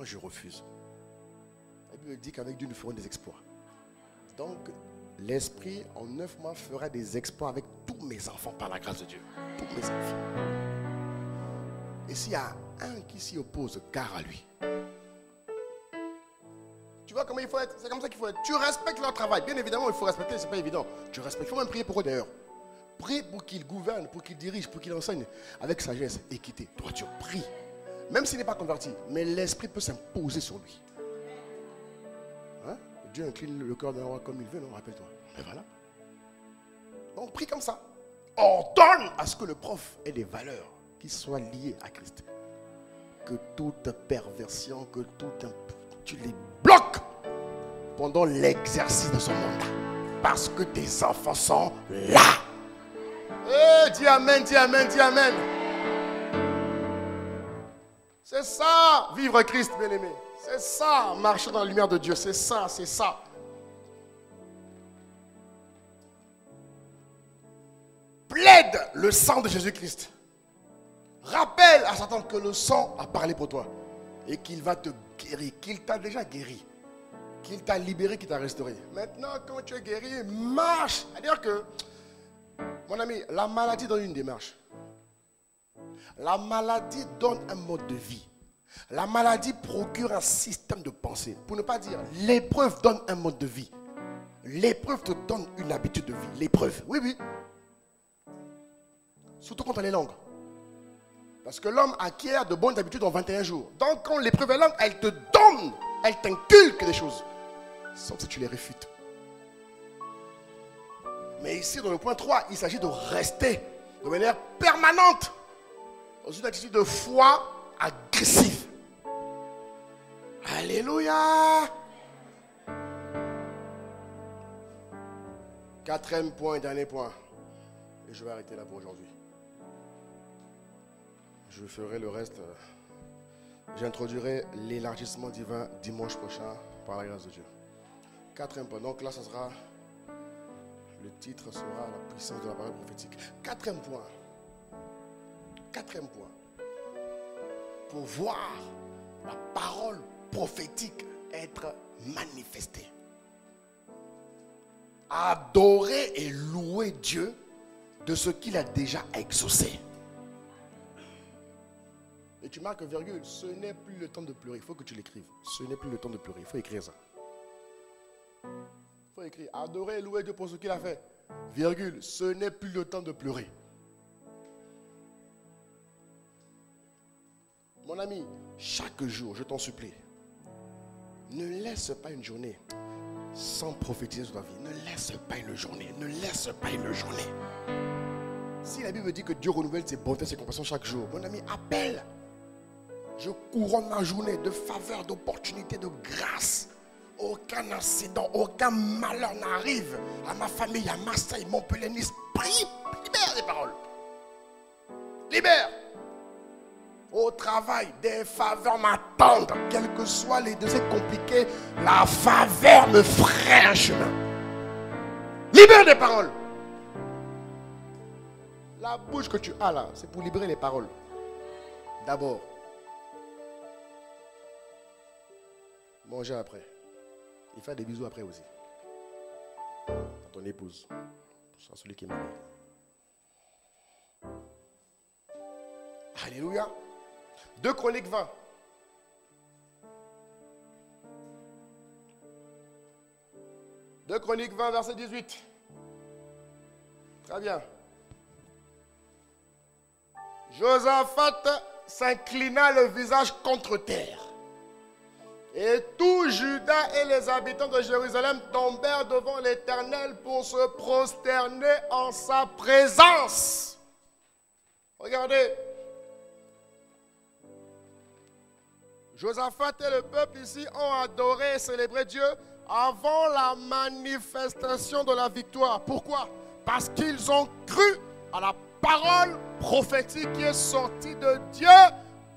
je refuse. La Bible dit qu'avec Dieu, nous ferons des exploits. Donc, l'Esprit, en 9 mois, fera des exploits avec tous mes enfants par la grâce de Dieu. Tous mes enfants. Et s'il y a un qui s'y oppose, gare à lui. Tu vois, comment il faut être. C'est comme ça qu'il faut être. Tu respectes leur travail. Bien évidemment, il faut respecter, c'est pas évident. Tu respectes. Il faut même prier pour eux d'ailleurs. Prie pour qu'ils gouvernent, pour qu'ils dirigent, pour qu'ils enseignent avec sagesse, équité. Toi, tu pries. Même s'il n'est pas converti, mais l'esprit peut s'imposer sur lui. Hein? Dieu incline le cœur d'un roi comme il veut, non? Rappelle-toi. Mais voilà. Donc prie comme ça. Ordonne à ce que le prof ait des valeurs qui soient liées à Christ. Que toute perversion, que tu les bloques pendant l'exercice de son mandat. Parce que tes enfants sont là. Dis amen, dis amen, dis amen. C'est ça, vivre Christ, bien-aimé. C'est ça, marcher dans la lumière de Dieu. C'est ça, c'est ça. Plaide le sang de Jésus-Christ. Rappelle à Satan que le sang a parlé pour toi. Et qu'il va te guérir, qu'il t'a déjà guéri. Qu'il t'a libéré, qu'il t'a restauré. Maintenant, quand tu es guéri, marche. C'est-à-dire que, mon ami, la maladie donne une démarche. La maladie donne un mode de vie. La maladie procure un système de pensée. Pour ne pas dire, l'épreuve donne un mode de vie. L'épreuve te donne une habitude de vie. L'épreuve, oui, oui. Surtout quand on est langue. Parce que l'homme acquiert de bonnes habitudes en 21 jours. Donc quand l'épreuve est longue, elle te donne, elle t'inculque des choses. Sauf si tu les réfutes. Mais ici, dans le point 3, il s'agit de rester de manière permanente dans une attitude de foi agressive. Alléluia. Quatrième point et dernier point. Et je vais arrêter là pour aujourd'hui. Je ferai le reste. J'introduirai l'élargissement divin dimanche prochain par la grâce de Dieu. Quatrième point. Donc là, ce sera... Le titre sera la puissance de la parole prophétique. Quatrième point. Quatrième point. Pour voir la parole prophétique être manifestée. Adorer et louer Dieu de ce qu'il a déjà exaucé. Et tu marques virgule, ce n'est plus le temps de pleurer. Il faut que tu l'écrives. Ce n'est plus le temps de pleurer. Il faut écrire ça. Il faut écrire, adorer et louer Dieu pour ce qu'il a fait. Virgule, ce n'est plus le temps de pleurer. Mon ami, chaque jour, je t'en supplie, ne laisse pas une journée sans prophétiser sur ta vie. Ne laisse pas une journée. Ne laisse pas une journée. Si la Bible dit que Dieu renouvelle ses bontés, ses compassions chaque jour, mon ami, appelle. Je couronne ma journée de faveur, d'opportunités, de grâce. Aucun incident, aucun malheur n'arrive à ma famille, à Marseille, Montpellier, Nice. Prie, libère les paroles. Libère. Au travail, des faveurs m'attendent. Quels que soient les dossiers compliqués, la faveur me ferait un chemin. Libère des paroles. La bouche que tu as là, c'est pour libérer les paroles. D'abord. Manger après. Et faire des bisous après aussi. À ton épouse. À celui qui est marié. Alléluia. 2 Chroniques 20. Deux Chroniques 20, verset 18. Très bien. Josaphat s'inclina le visage contre terre. Et tout Juda et les habitants de Jérusalem tombèrent devant l'Éternel pour se prosterner en sa présence. Regardez. Josaphat et le peuple ici ont adoré et célébré Dieu avant la manifestation de la victoire. Pourquoi? Parce qu'ils ont cru à la parole prophétique qui est sortie de Dieu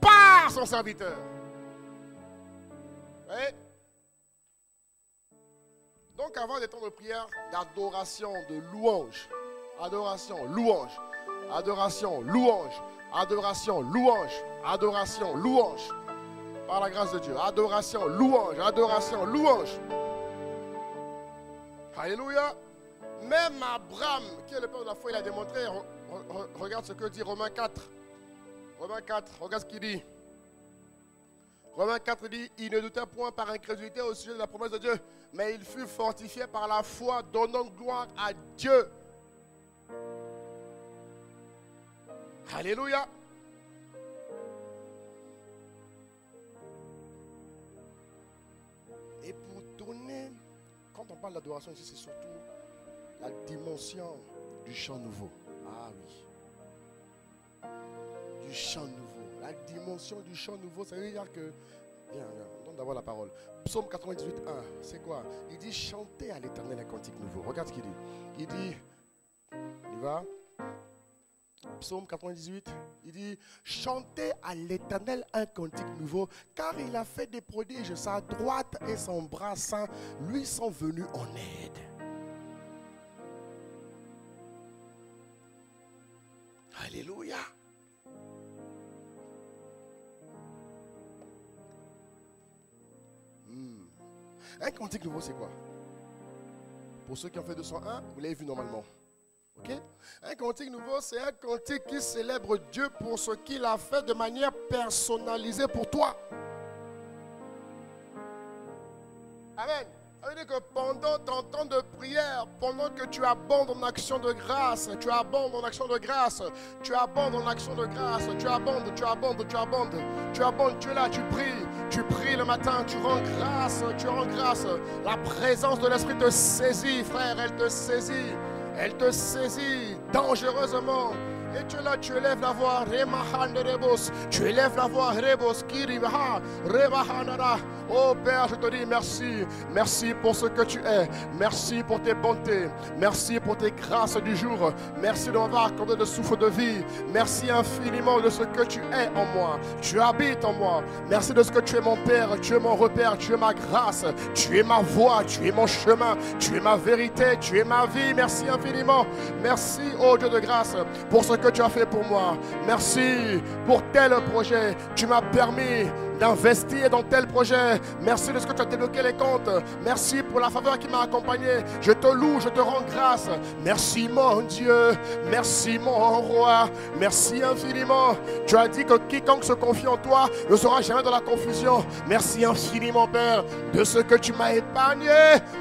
par son serviteur. Oui. Donc avant des temps de prière, d'adoration, de louange, adoration, louange, adoration, louange, adoration, louange, adoration, louange, par la grâce de Dieu, adoration, louange, adoration, louange. Alléluia. Même Abraham, qui est le père de la foi, il a démontré, regarde ce que dit Romains 4. Romains 4, regarde ce qu'il dit. Romains 4 dit, il ne doutait point par incrédulité au sujet de la promesse de Dieu, mais il fut fortifié par la foi, donnant gloire à Dieu. Alléluia. Et pour donner, quand on parle d'adoration ici, c'est surtout la dimension du chant nouveau. Ah oui. Du chant nouveau. La dimension du chant nouveau, ça veut dire que... Viens, on donne d'abord la parole. Psaume 98, 1, c'est quoi? Il dit chantez à l'Éternel un cantique nouveau. Regarde ce qu'il dit. Il dit, il va... Psaume 98, il dit chantez à l'Éternel un cantique nouveau, car il a fait des prodiges. Sa droite et son bras saint lui sont venus en aide. Alléluia. Un cantique nouveau, c'est quoi? Pour ceux qui ont fait 201, vous l'avez vu normalement. Ok? Un cantique nouveau, c'est un cantique qui célèbre Dieu pour ce qu'il a fait de manière personnalisée pour toi. Amen. Ça veut dire que pendant ton temps de prière, pendant que tu abondes en action de grâce, tu abondes en action de grâce, tu abondes en action de grâce, tu abondes, tu abondes, tu abondes, tu abondes, tu es là, tu pries le matin, tu rends grâce, tu rends grâce. La présence de l'Esprit te saisit, frère, elle te saisit dangereusement. Et tu es là, tu élèves la voix, tu élèves la voix, oh Père, je te dis merci. Merci pour ce que tu es. Merci pour tes bontés. Merci pour tes grâces du jour. Merci de m'avoir accordé le souffle de vie. Merci infiniment de ce que tu es en moi. Tu habites en moi. Merci de ce que tu es mon Père, tu es mon repère, tu es ma grâce, tu es ma voix, tu es mon chemin, tu es ma vérité, tu es ma vie. Merci infiniment. Merci, oh Dieu de grâce, pour ce que tu as fait pour moi. Merci pour tel projet. Tu m'as permis d'investir dans tel projet. Merci de ce que tu as débloqué les comptes. Merci pour la faveur qui m'a accompagné. Je te loue, je te rends grâce. Merci mon Dieu. Merci mon roi. Merci infiniment. Tu as dit que quiconque se confie en toi ne sera jamais dans la confusion. Merci infiniment, Père, de ce que tu m'as épargné,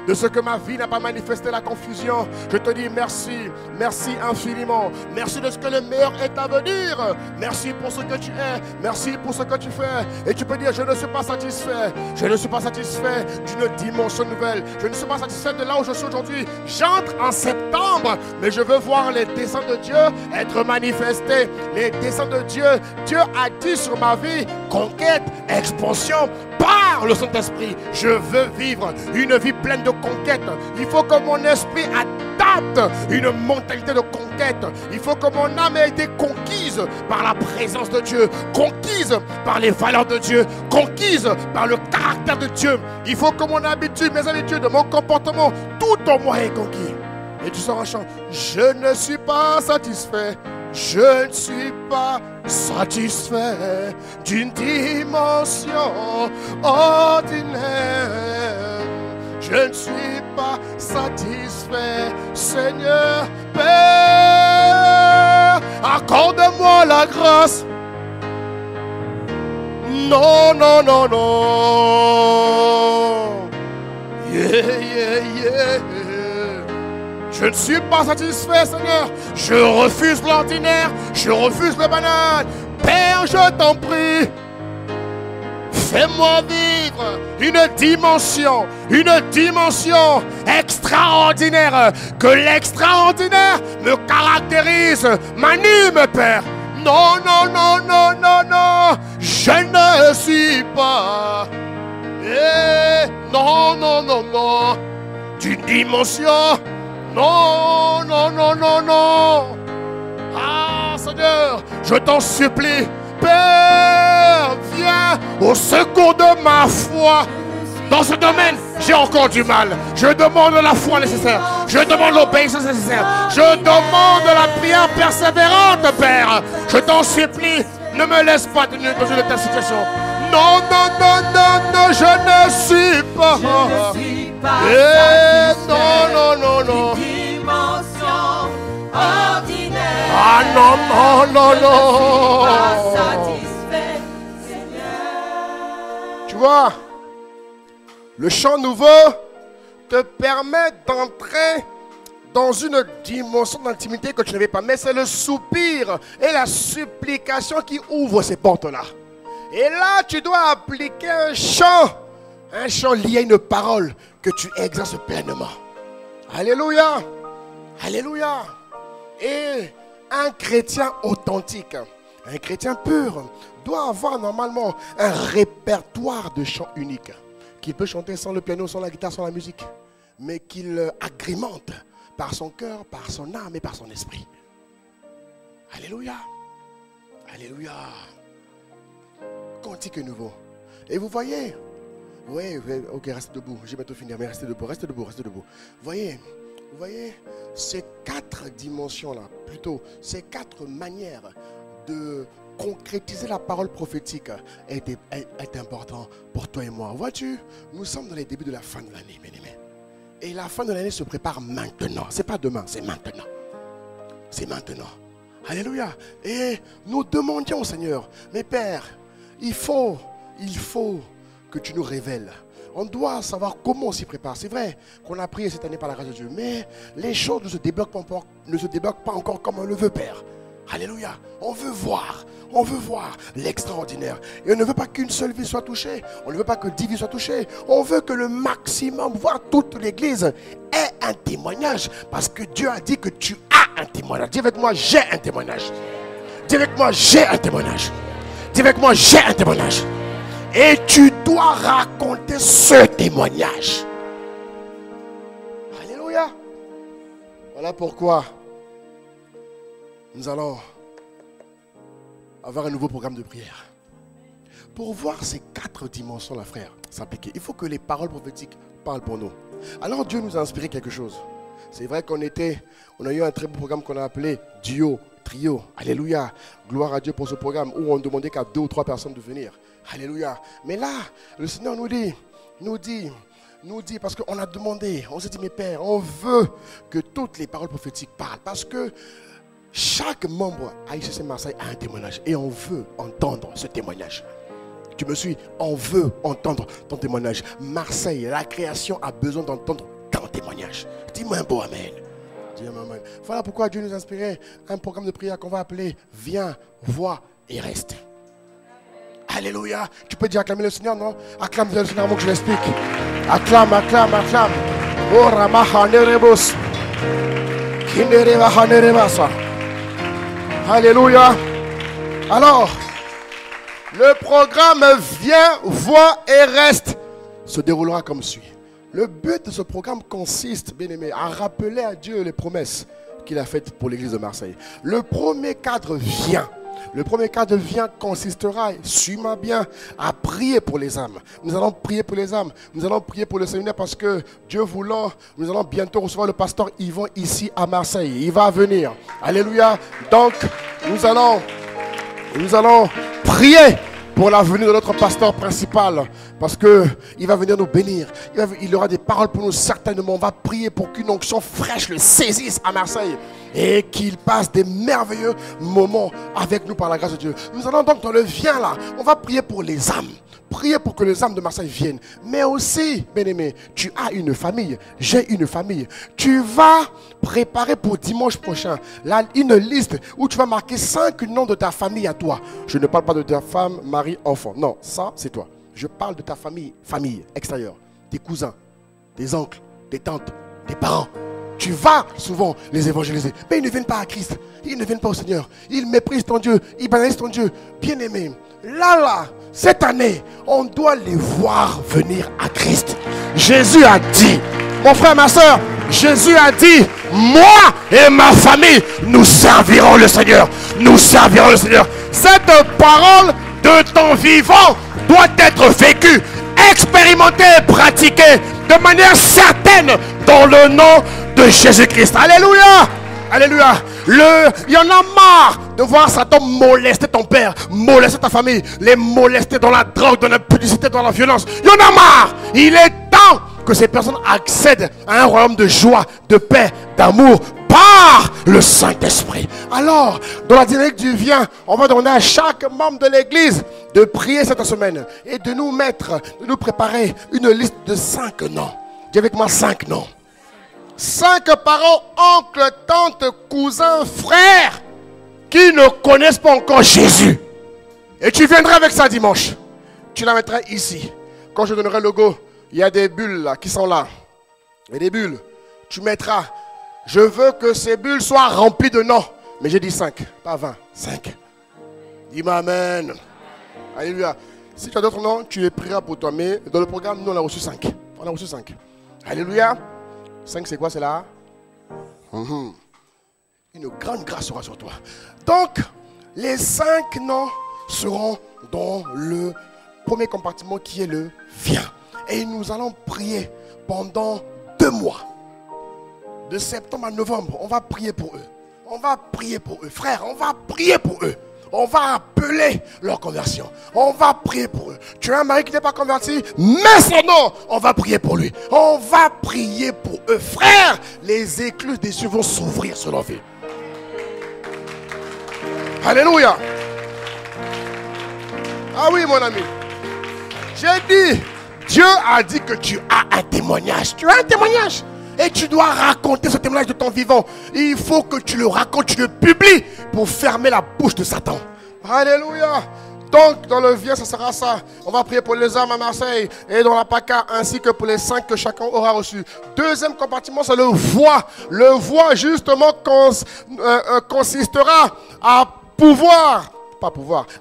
de ce que ma vie n'a pas manifesté la confusion. Je te dis merci. Merci infiniment. Merci de ce que le meilleur est à venir. Merci pour ce que tu es. Merci pour ce que tu fais. Et tu peux dire, je ne suis pas satisfait. Je ne suis pas satisfait d'une dimension nouvelle. Je ne suis pas satisfait de là où je suis aujourd'hui. J'entre en septembre, mais je veux voir les desseins de Dieu être manifestés. Les desseins de Dieu. Dieu a dit sur ma vie, conquête, expansion, par le Saint-Esprit. Je veux vivre une vie pleine de conquête. Il faut que mon esprit adapte une mentalité de conquête. Il faut que mon âme ait été conquise par la présence de Dieu, conquise par les valeurs de Dieu, conquise par le caractère de Dieu. Il faut que mon habitude, mes habitudes, mon comportement, tout en moi est conquis. Et tu sors un chant. Je ne suis pas satisfait. Je ne suis pas satisfait d'une dimension ordinaire. Je ne suis pas satisfait, Seigneur Père. Accorde-moi la grâce. Non, non, non, non. Yeah, yeah, yeah. Je ne suis pas satisfait, Seigneur. Je refuse l'ordinaire. Je refuse le banal. Père, je t'en prie. Fais-moi vivre une dimension extraordinaire. Que l'extraordinaire me caractérise, m'anime, Père. Non, non, non, non, non, non. Je ne suis pas. Non, non, non, non. D'une dimension. Non, non, non, non, non. Ah, Seigneur, je t'en supplie. Père, viens au secours de ma foi. Dans ce domaine, j'ai encore du mal. Je demande la foi nécessaire. Je demande l'obéissance nécessaire. Je demande la prière persévérante, Père. Je t'en supplie, ne me laisse pas dans une de telle situation. Non, non, non, non, non, je ne suis pas. Non, non, non, non. Dimension ordinaire. Ah non, non, non, non. Pas satisfait, Seigneur. vois, le chant nouveau te permet d'entrer dans une dimension d'intimité que tu n'avais pas. Mais c'est le soupir et la supplication qui ouvrent ces portes-là. Et là, tu dois appliquer un chant lié à une parole que tu exerces pleinement. Alléluia. Alléluia. Et un chrétien authentique, un chrétien pur, doit avoir normalement un répertoire de chants uniques. Qu'il peut chanter sans le piano, sans la guitare, sans la musique. Mais qu'il agrémente par son cœur, par son âme et par son esprit. Alléluia. Alléluia. Cantique nouveau. Et vous voyez, oui, ok, restez debout. Je vais bientôt finir, mais restez debout, restez debout, restez debout. Vous voyez, ces 4 dimensions-là, plutôt, ces 4 manières de concrétiser la parole prophétique est important pour toi et moi. Vois-tu, nous sommes dans les débuts de la fin de l'année, bien-aimés. Et la fin de l'année se prépare maintenant. Ce n'est pas demain, c'est maintenant. C'est maintenant. Alléluia. Et nous demandions au Seigneur, mais Père, il faut que tu nous révèles. On doit savoir comment on s'y prépare. C'est vrai qu'on a prié cette année par la grâce de Dieu, mais les choses ne se débloquent pas encore comme on le veut, Père. Alléluia. On veut voir l'extraordinaire. Et on ne veut pas qu'une seule vie soit touchée. On ne veut pas que 10 vies soient touchées. On veut que le maximum, voire toute l'église, ait un témoignage. Parce que Dieu a dit que tu as un témoignage. Dis avec moi, j'ai un témoignage. Dis avec moi, j'ai un témoignage. Dis avec moi, j'ai un témoignage. Et tu dois raconter ce témoignage. Alléluia. Voilà pourquoi nous allons avoir un nouveau programme de prière. Pour voir ces 4 dimensions, là, frère, s'appliquer, il faut que les paroles prophétiques parlent pour nous. Alors Dieu nous a inspiré quelque chose. C'est vrai qu'on a eu un très beau programme qu'on a appelé Duo, Trio. Alléluia. Gloire à Dieu pour ce programme où on demandait qu'à 2 ou 3 personnes de venir. Alléluia. Mais là, le Seigneur nous dit, parce qu'on a demandé, on s'est dit, mais Père, on veut que toutes les paroles prophétiques parlent. Parce que chaque membre à ICC Marseille a un témoignage. Et on veut entendre ce témoignage. Tu me suis? On veut entendre ton témoignage. Marseille, la création a besoin d'entendre ton témoignage. Dis-moi un beau amen. Dis-moi amen. Voilà pourquoi Dieu nous a inspiré un programme de prière qu'on va appeler Viens, vois et reste. Alléluia. Tu peux dire acclamer le Seigneur, non? Acclame le Seigneur avant que je l'explique. Acclame, acclame, acclame. Oh, Ramaha Nerebos. Kindereva Hanerebasa. Alléluia. Alors, le programme Viens, vois et reste se déroulera comme suit. Le but de ce programme consiste, bien aimé, à rappeler à Dieu les promesses qu'il a faites pour l'église de Marseille. Le premier cadre vient. Le premier cadre vient consistera, suis-moi bien, à prier pour les âmes. Nous allons prier pour les âmes. Nous allons prier pour le séminaire parce que Dieu voulant, nous allons bientôt recevoir le pasteur Yvon ici à Marseille. Il va venir. Alléluia. Donc, nous allons prier pour la venue de notre pasteur principal, parce qu'il va venir nous bénir. Il aura des paroles pour nous certainement. On va prier pour qu'une onction fraîche le saisisse à Marseille et qu'il passe des merveilleux moments avec nous par la grâce de Dieu. Nous allons donc dans le viens là, on va prier pour les âmes. Prier pour que les âmes de Marseille viennent. Mais aussi, bien-aimé, tu as une famille. J'ai une famille. Tu vas préparer pour dimanche prochain là, une liste où tu vas marquer 5 noms de ta famille à toi. Je ne parle pas de ta femme, mari, enfant. Non, ça, c'est toi. Je parle de ta famille extérieure. Tes cousins, tes oncles, tes tantes, tes parents. Tu vas souvent les évangéliser. Mais ils ne viennent pas à Christ. Ils ne viennent pas au Seigneur. Ils méprisent ton Dieu. Ils banalisent ton Dieu. Bien-aimé, là, cette année, on doit les voir venir à Christ. Jésus a dit, mon frère, ma soeur, Jésus a dit, moi et ma famille, nous servirons le Seigneur. Nous servirons le Seigneur. Cette parole de ton vivant doit être vécue, expérimentée et pratiquée de manière certaine dans le nom de Jésus-Christ. Alléluia. Alléluia. Il y en a marre de voir Satan molester ton père, molester ta famille, les molester dans la drogue, dans l'impudicité, dans la violence. Il y en a marre. Il est temps que ces personnes accèdent à un royaume de joie, de paix, d'amour, par le Saint-Esprit. Alors, dans la dynamique du vient, on va demander à chaque membre de l'église de prier cette semaine et de nous préparer une liste de 5 noms. Dis avec moi 5 noms. 5 parents, oncles, tantes, cousins, frères qui ne connaissent pas encore Jésus. Et tu viendras avec ça dimanche. Tu la mettras ici. Quand je donnerai le go, il y a des bulles là, qui sont là. Et des bulles. Tu mettras. Je veux que ces bulles soient remplies de noms. Mais j'ai dit 5, pas 20. 5. Dis-moi amen. Alléluia. Si tu as d'autres noms, tu les prieras pour toi. Mais dans le programme, nous on a reçu 5. On a reçu 5. Alléluia. 5 c'est quoi, c'est là? Une grande grâce sera sur toi. Donc, les 5 noms seront dans le premier compartiment qui est le viens. Et nous allons prier pendant 2 mois. De septembre à novembre, on va prier pour eux. On va prier pour eux. Frères, on va prier pour eux. On va appeler leur conversion. On va prier pour eux. Tu as un mari qui n'est pas converti, mets son nom. On va prier pour lui. On va prier pour eux. Frères, les écluses des cieux vont s'ouvrir sur leur vie. Alléluia. Ah oui, mon ami. J'ai dit, Dieu a dit que tu as un témoignage. Tu as un témoignage. Et tu dois raconter ce témoignage de ton vivant. Il faut que tu le racontes, tu le publies pour fermer la bouche de Satan. Alléluia. Donc, dans le vieux, ça sera ça. On va prier pour les âmes à Marseille et dans la PACA, ainsi que pour les 5 que chacun aura reçus. Deuxième compartiment, c'est le voix. Le voix, justement, consistera à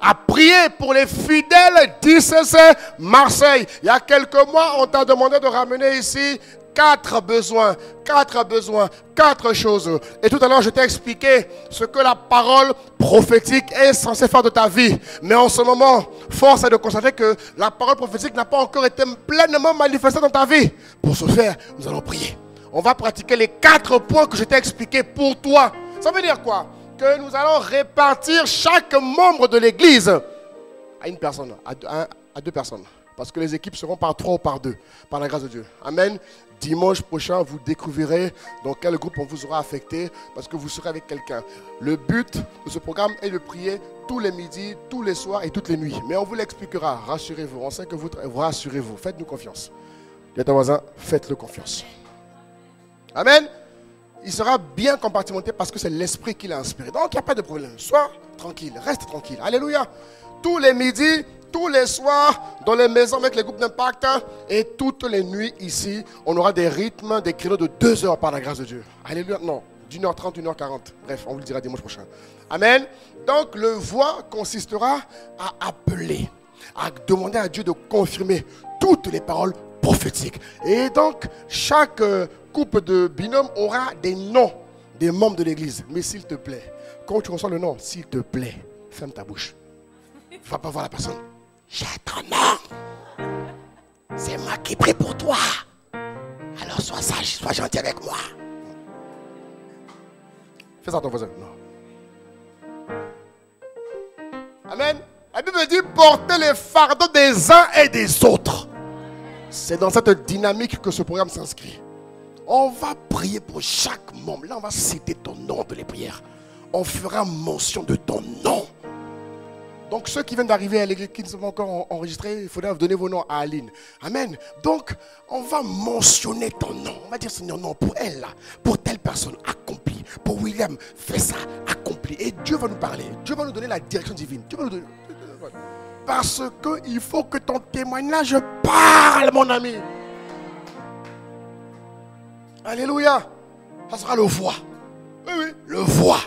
à prier pour les fidèles d'ICC Marseille. Il y a quelques mois, on t'a demandé de ramener ici 4 besoins, 4 choses. Et tout à l'heure, je t'ai expliqué ce que la parole prophétique est censée faire de ta vie. Mais en ce moment, force est de constater que la parole prophétique n'a pas encore été pleinement manifestée dans ta vie. Pour ce faire, nous allons prier. On va pratiquer les 4 points que je t'ai expliqués pour toi. Ça veut dire quoi? Que nous allons répartir chaque membre de l'église à une personne, à 2 personnes. Parce que les équipes seront par 3 ou par 2, par la grâce de Dieu. Amen. Dimanche prochain, vous découvrirez dans quel groupe on vous aura affecté, parce que vous serez avec quelqu'un. Le but de ce programme est de prier tous les midis, tous les soirs et toutes les nuits. Mais on vous l'expliquera, rassurez-vous. On sait que vous rassurez-vous. Faites-nous confiance. Dites à ton voisin, faites-le confiance. Amen. Il sera bien compartimenté parce que c'est l'esprit qui l'a inspiré. Donc il n'y a pas de problème. Sois tranquille, reste tranquille. Alléluia. Tous les midis, tous les soirs, dans les maisons avec les groupes d'impact et toutes les nuits ici, on aura des rythmes, des créneaux de 2 heures par la grâce de Dieu. Alléluia. Non, d'1h30, 1h40. Bref, on vous le dira dimanche prochain. Amen. Donc le voix consistera à appeler, à demander à Dieu de confirmer toutes les paroles prophétiques. Et donc, chaque couple de binômes aura des noms des membres de l'église. Mais s'il te plaît, quand tu reçois le nom, s'il te plaît, ferme ta bouche. Il ne va pas voir la personne. J'ai ton nom. C'est moi qui prie pour toi. Alors sois sage, sois gentil avec moi. Fais ça à ton voisin. Non. Amen. La Bible dit porter les fardeaux des uns et des autres. C'est dans cette dynamique que ce programme s'inscrit. On va prier pour chaque membre. Là, on va citer ton nom de les prières. On fera mention de ton nom. Donc, ceux qui viennent d'arriver à l'église, qui ne sont pas encore enregistrés, il faudra donner vos noms à Aline. Amen. Donc, on va mentionner ton nom. On va dire, Seigneur, non, pour elle, là, pour telle personne, accompli. Pour William, fais ça, accompli. Et Dieu va nous parler. Dieu va nous donner la direction divine. Dieu va nous donner... Parce qu'il faut que ton témoignage parle, mon ami. Alléluia. Ça sera le voix. Oui, oui, le voix.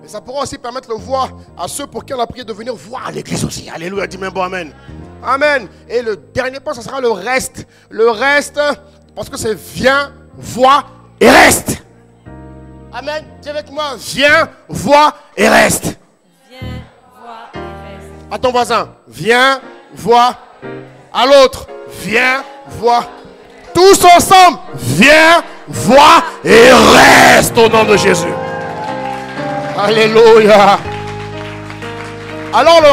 Et ça pourra aussi permettre le voix à ceux pour qui on a prié de venir voir à l'église aussi. Alléluia, dis-moi bon amen. Amen. Et le dernier point, ça sera le reste. Le reste, parce que c'est viens, vois et reste. Amen. Dis avec moi, viens, vois et reste. Viens, vois et reste. À ton voisin, viens, vois. À l'autre, viens, vois. Tous ensemble, viens, vois et reste au nom de Jésus. Alléluia. Alors le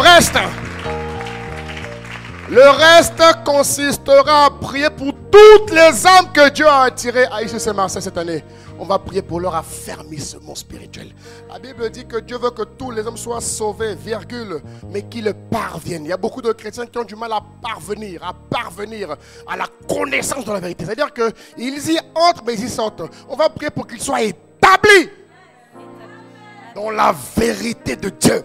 Le reste consistera à prier pour toutes les âmes que Dieu a attirées à ICC Marseille cette année. On va prier pour leur affermissement spirituel. La Bible dit que Dieu veut que tous les hommes soient sauvés, virgule, mais qu'ils parviennent. Il y a beaucoup de chrétiens qui ont du mal à parvenir à la connaissance de la vérité. C'est-à-dire qu'ils y entrent, mais ils y sortent. On va prier pour qu'ils soient établis dans la vérité de Dieu.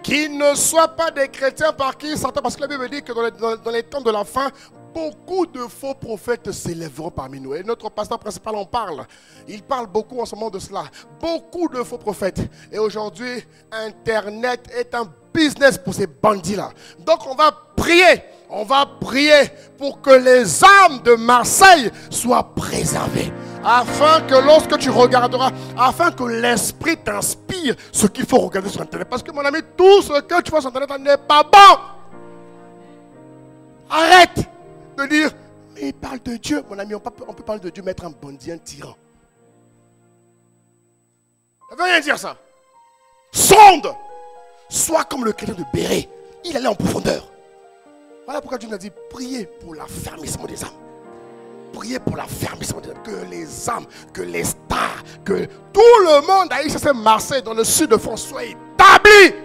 Qu'ils ne soient pas des chrétiens par qui ils s'entendent. Parce que la Bible dit que dans les temps de la fin, beaucoup de faux prophètes s'élèveront parmi nous. Et notre pasteur principal en parle. Il parle beaucoup en ce moment de cela. Beaucoup de faux prophètes. Et aujourd'hui, Internet est un business pour ces bandits-là. Donc on va prier. On va prier pour que les âmes de Marseille soient préservées. Afin que lorsque tu regarderas, afin que l'esprit t'inspire ce qu'il faut regarder sur Internet. Parce que mon ami, tout ce que tu vois sur Internet n'est pas bon. Arrête de dire, mais il parle de Dieu. Mon ami, on peut parler de Dieu, mais être un bandit, un tyran. Ça ne veut rien dire ça. Sonde. Sois comme le chrétien de Béret. Il allait en profondeur. Voilà pourquoi Dieu nous a dit, priez pour l'affermissement des âmes. Priez pour l'affermissement des âmes. Que les âmes, que les stars, que tout le monde à ICC Marseille, dans le sud de France, soit établi.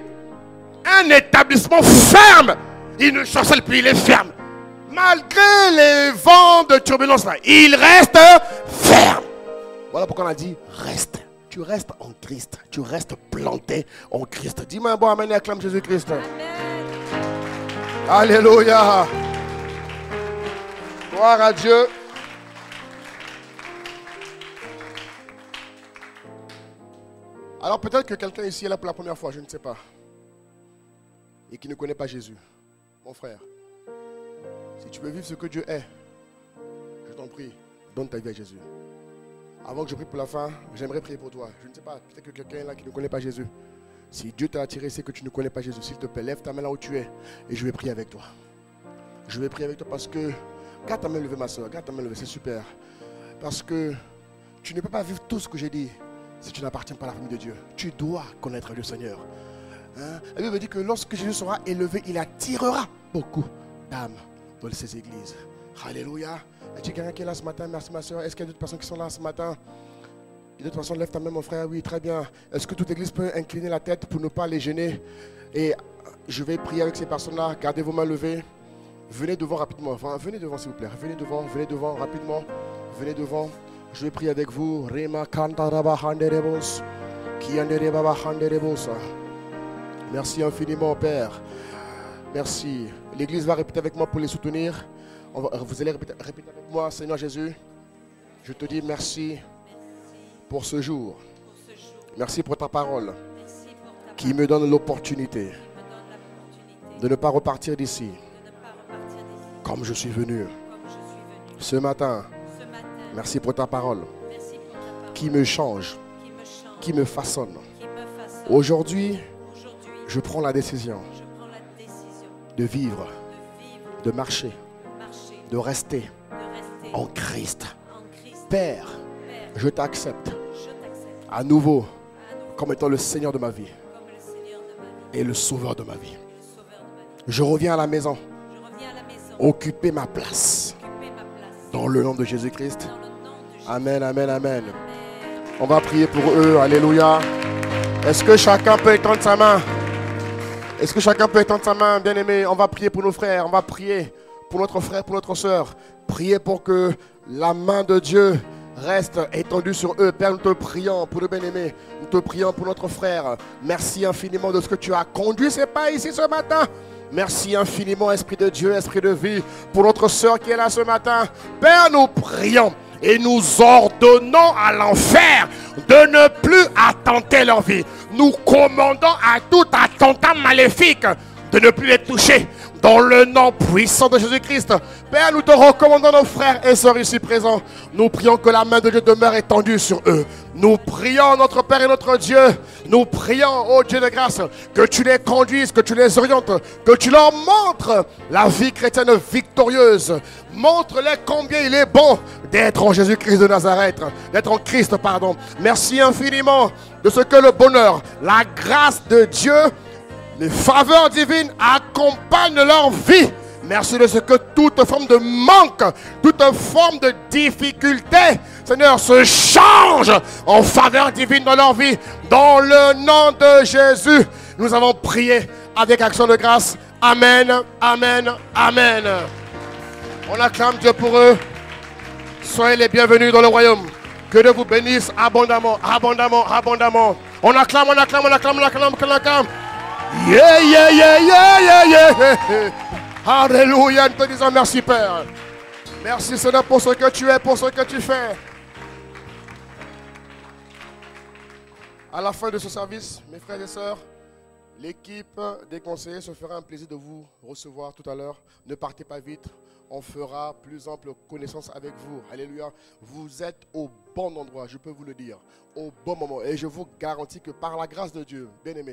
Un établissement ferme. Il ne chancelle plus, il est ferme. Malgré les vents de turbulence, là, il reste ferme. Voilà pourquoi on a dit, reste. Tu restes en Christ. Tu restes planté en Christ. Dis-moi un bon amen et acclame Jésus-Christ. Alléluia. Gloire à Dieu. Alors peut-être que quelqu'un ici est là pour la première fois, je ne sais pas. Et qui ne connaît pas Jésus. Mon frère, si tu veux vivre ce que Dieu est, je t'en prie, donne ta vie à Jésus. Avant que je prie pour la fin, j'aimerais prier pour toi. Je ne sais pas, peut-être que quelqu'un est là qui ne connaît pas Jésus. Si Dieu t'a attiré, c'est que tu ne connais pas Jésus. S'il te plaît, lève ta main là où tu es et je vais prier avec toi. Je vais prier avec toi parce que, garde ta main levée ma soeur, garde ta main levée, c'est super. Parce que tu ne peux pas vivre tout ce que j'ai dit si tu n'appartiens pas à la famille de Dieu. Tu dois connaître le Seigneur. Hein? La Bible dit que lorsque Jésus sera élevé, il attirera beaucoup d'âmes dans ces églises. Alléluia. Est-ce qu'il y a quelqu'un qui est là ce matin? Merci ma soeur. Est-ce qu'il y a d'autres personnes qui sont là ce matin? Et d'autres personnes, lève ta main mon frère. Oui, très bien. Est-ce que toute église peut incliner la tête pour ne pas les gêner? Et je vais prier avec ces personnes-là. Gardez vos mains levées. Venez devant rapidement. Enfin, venez devant s'il vous plaît. Venez devant rapidement. Venez devant. Je vais prier avec vous. Merci infiniment, Père. Merci. L'église va répéter avec moi pour les soutenir. Vous allez répéter avec moi, Seigneur Jésus. Je te dis merci pour ce jour. Merci pour ta parole qui me donne l'opportunité de ne pas repartir d'ici comme je suis venu ce matin. Merci pour ta parole qui me change, qui me façonne. Aujourd'hui, je prends la décision de vivre, de marcher, de rester en Christ. Père, je t'accepte à nouveau comme étant le Seigneur de ma vie et le Sauveur de ma vie. Je reviens à la maison, occuper ma place dans le nom de Jésus-Christ. Amen, amen, amen. On va prier pour eux. Alléluia. Est-ce que chacun peut étendre sa main? Est-ce que chacun peut étendre sa main, bien-aimé? On va prier pour nos frères. On va prier pour notre frère, pour notre soeur. Priez pour que la main de Dieu reste étendue sur eux. Père, nous te prions pour le bien-aimé. Nous te prions pour notre frère. Merci infiniment de ce que tu as conduit ces pas ici ce matin. Merci infiniment, Esprit de Dieu, Esprit de vie, pour notre soeur qui est là ce matin. Père, nous prions et nous ordonnons à l'enfer de ne plus attenter leur vie. Nous commandons à tout attentat maléfique de ne plus les toucher. Dans le nom puissant de Jésus-Christ. Père, nous te recommandons nos frères et sœurs ici présents. Nous prions que la main de Dieu demeure étendue sur eux. Nous prions notre Père et notre Dieu. Nous prions, ô Dieu de grâce, que tu les conduises, que tu les orientes, que tu leur montres la vie chrétienne victorieuse. Montre-les combien il est bon d'être en Jésus-Christ de Nazareth, d'être en Christ, pardon. Merci infiniment de ce que le bonheur, la grâce de Dieu, les faveurs divines accompagnent leur vie. Merci de ce que toute forme de manque, toute forme de difficulté, Seigneur, se change en faveur divine dans leur vie. Dans le nom de Jésus, nous avons prié avec action de grâce. Amen, amen, amen. On acclame Dieu pour eux. Soyez les bienvenus dans le royaume. Que Dieu vous bénisse abondamment, abondamment, abondamment. On acclame, on acclame, on acclame, on acclame, on acclame. Yeah, yeah, yeah, yeah, yeah, yeah. Alléluia, nous te disons merci Père. Merci Seigneur pour ce que tu es, pour ce que tu fais. À la fin de ce service, mes frères et sœurs, l'équipe des conseillers se fera un plaisir de vous recevoir tout à l'heure. Ne partez pas vite. On fera plus ample connaissance avec vous. Alléluia. Vous êtes au bon endroit, je peux vous le dire. Au bon moment. Et je vous garantis que par la grâce de Dieu, bien aimé,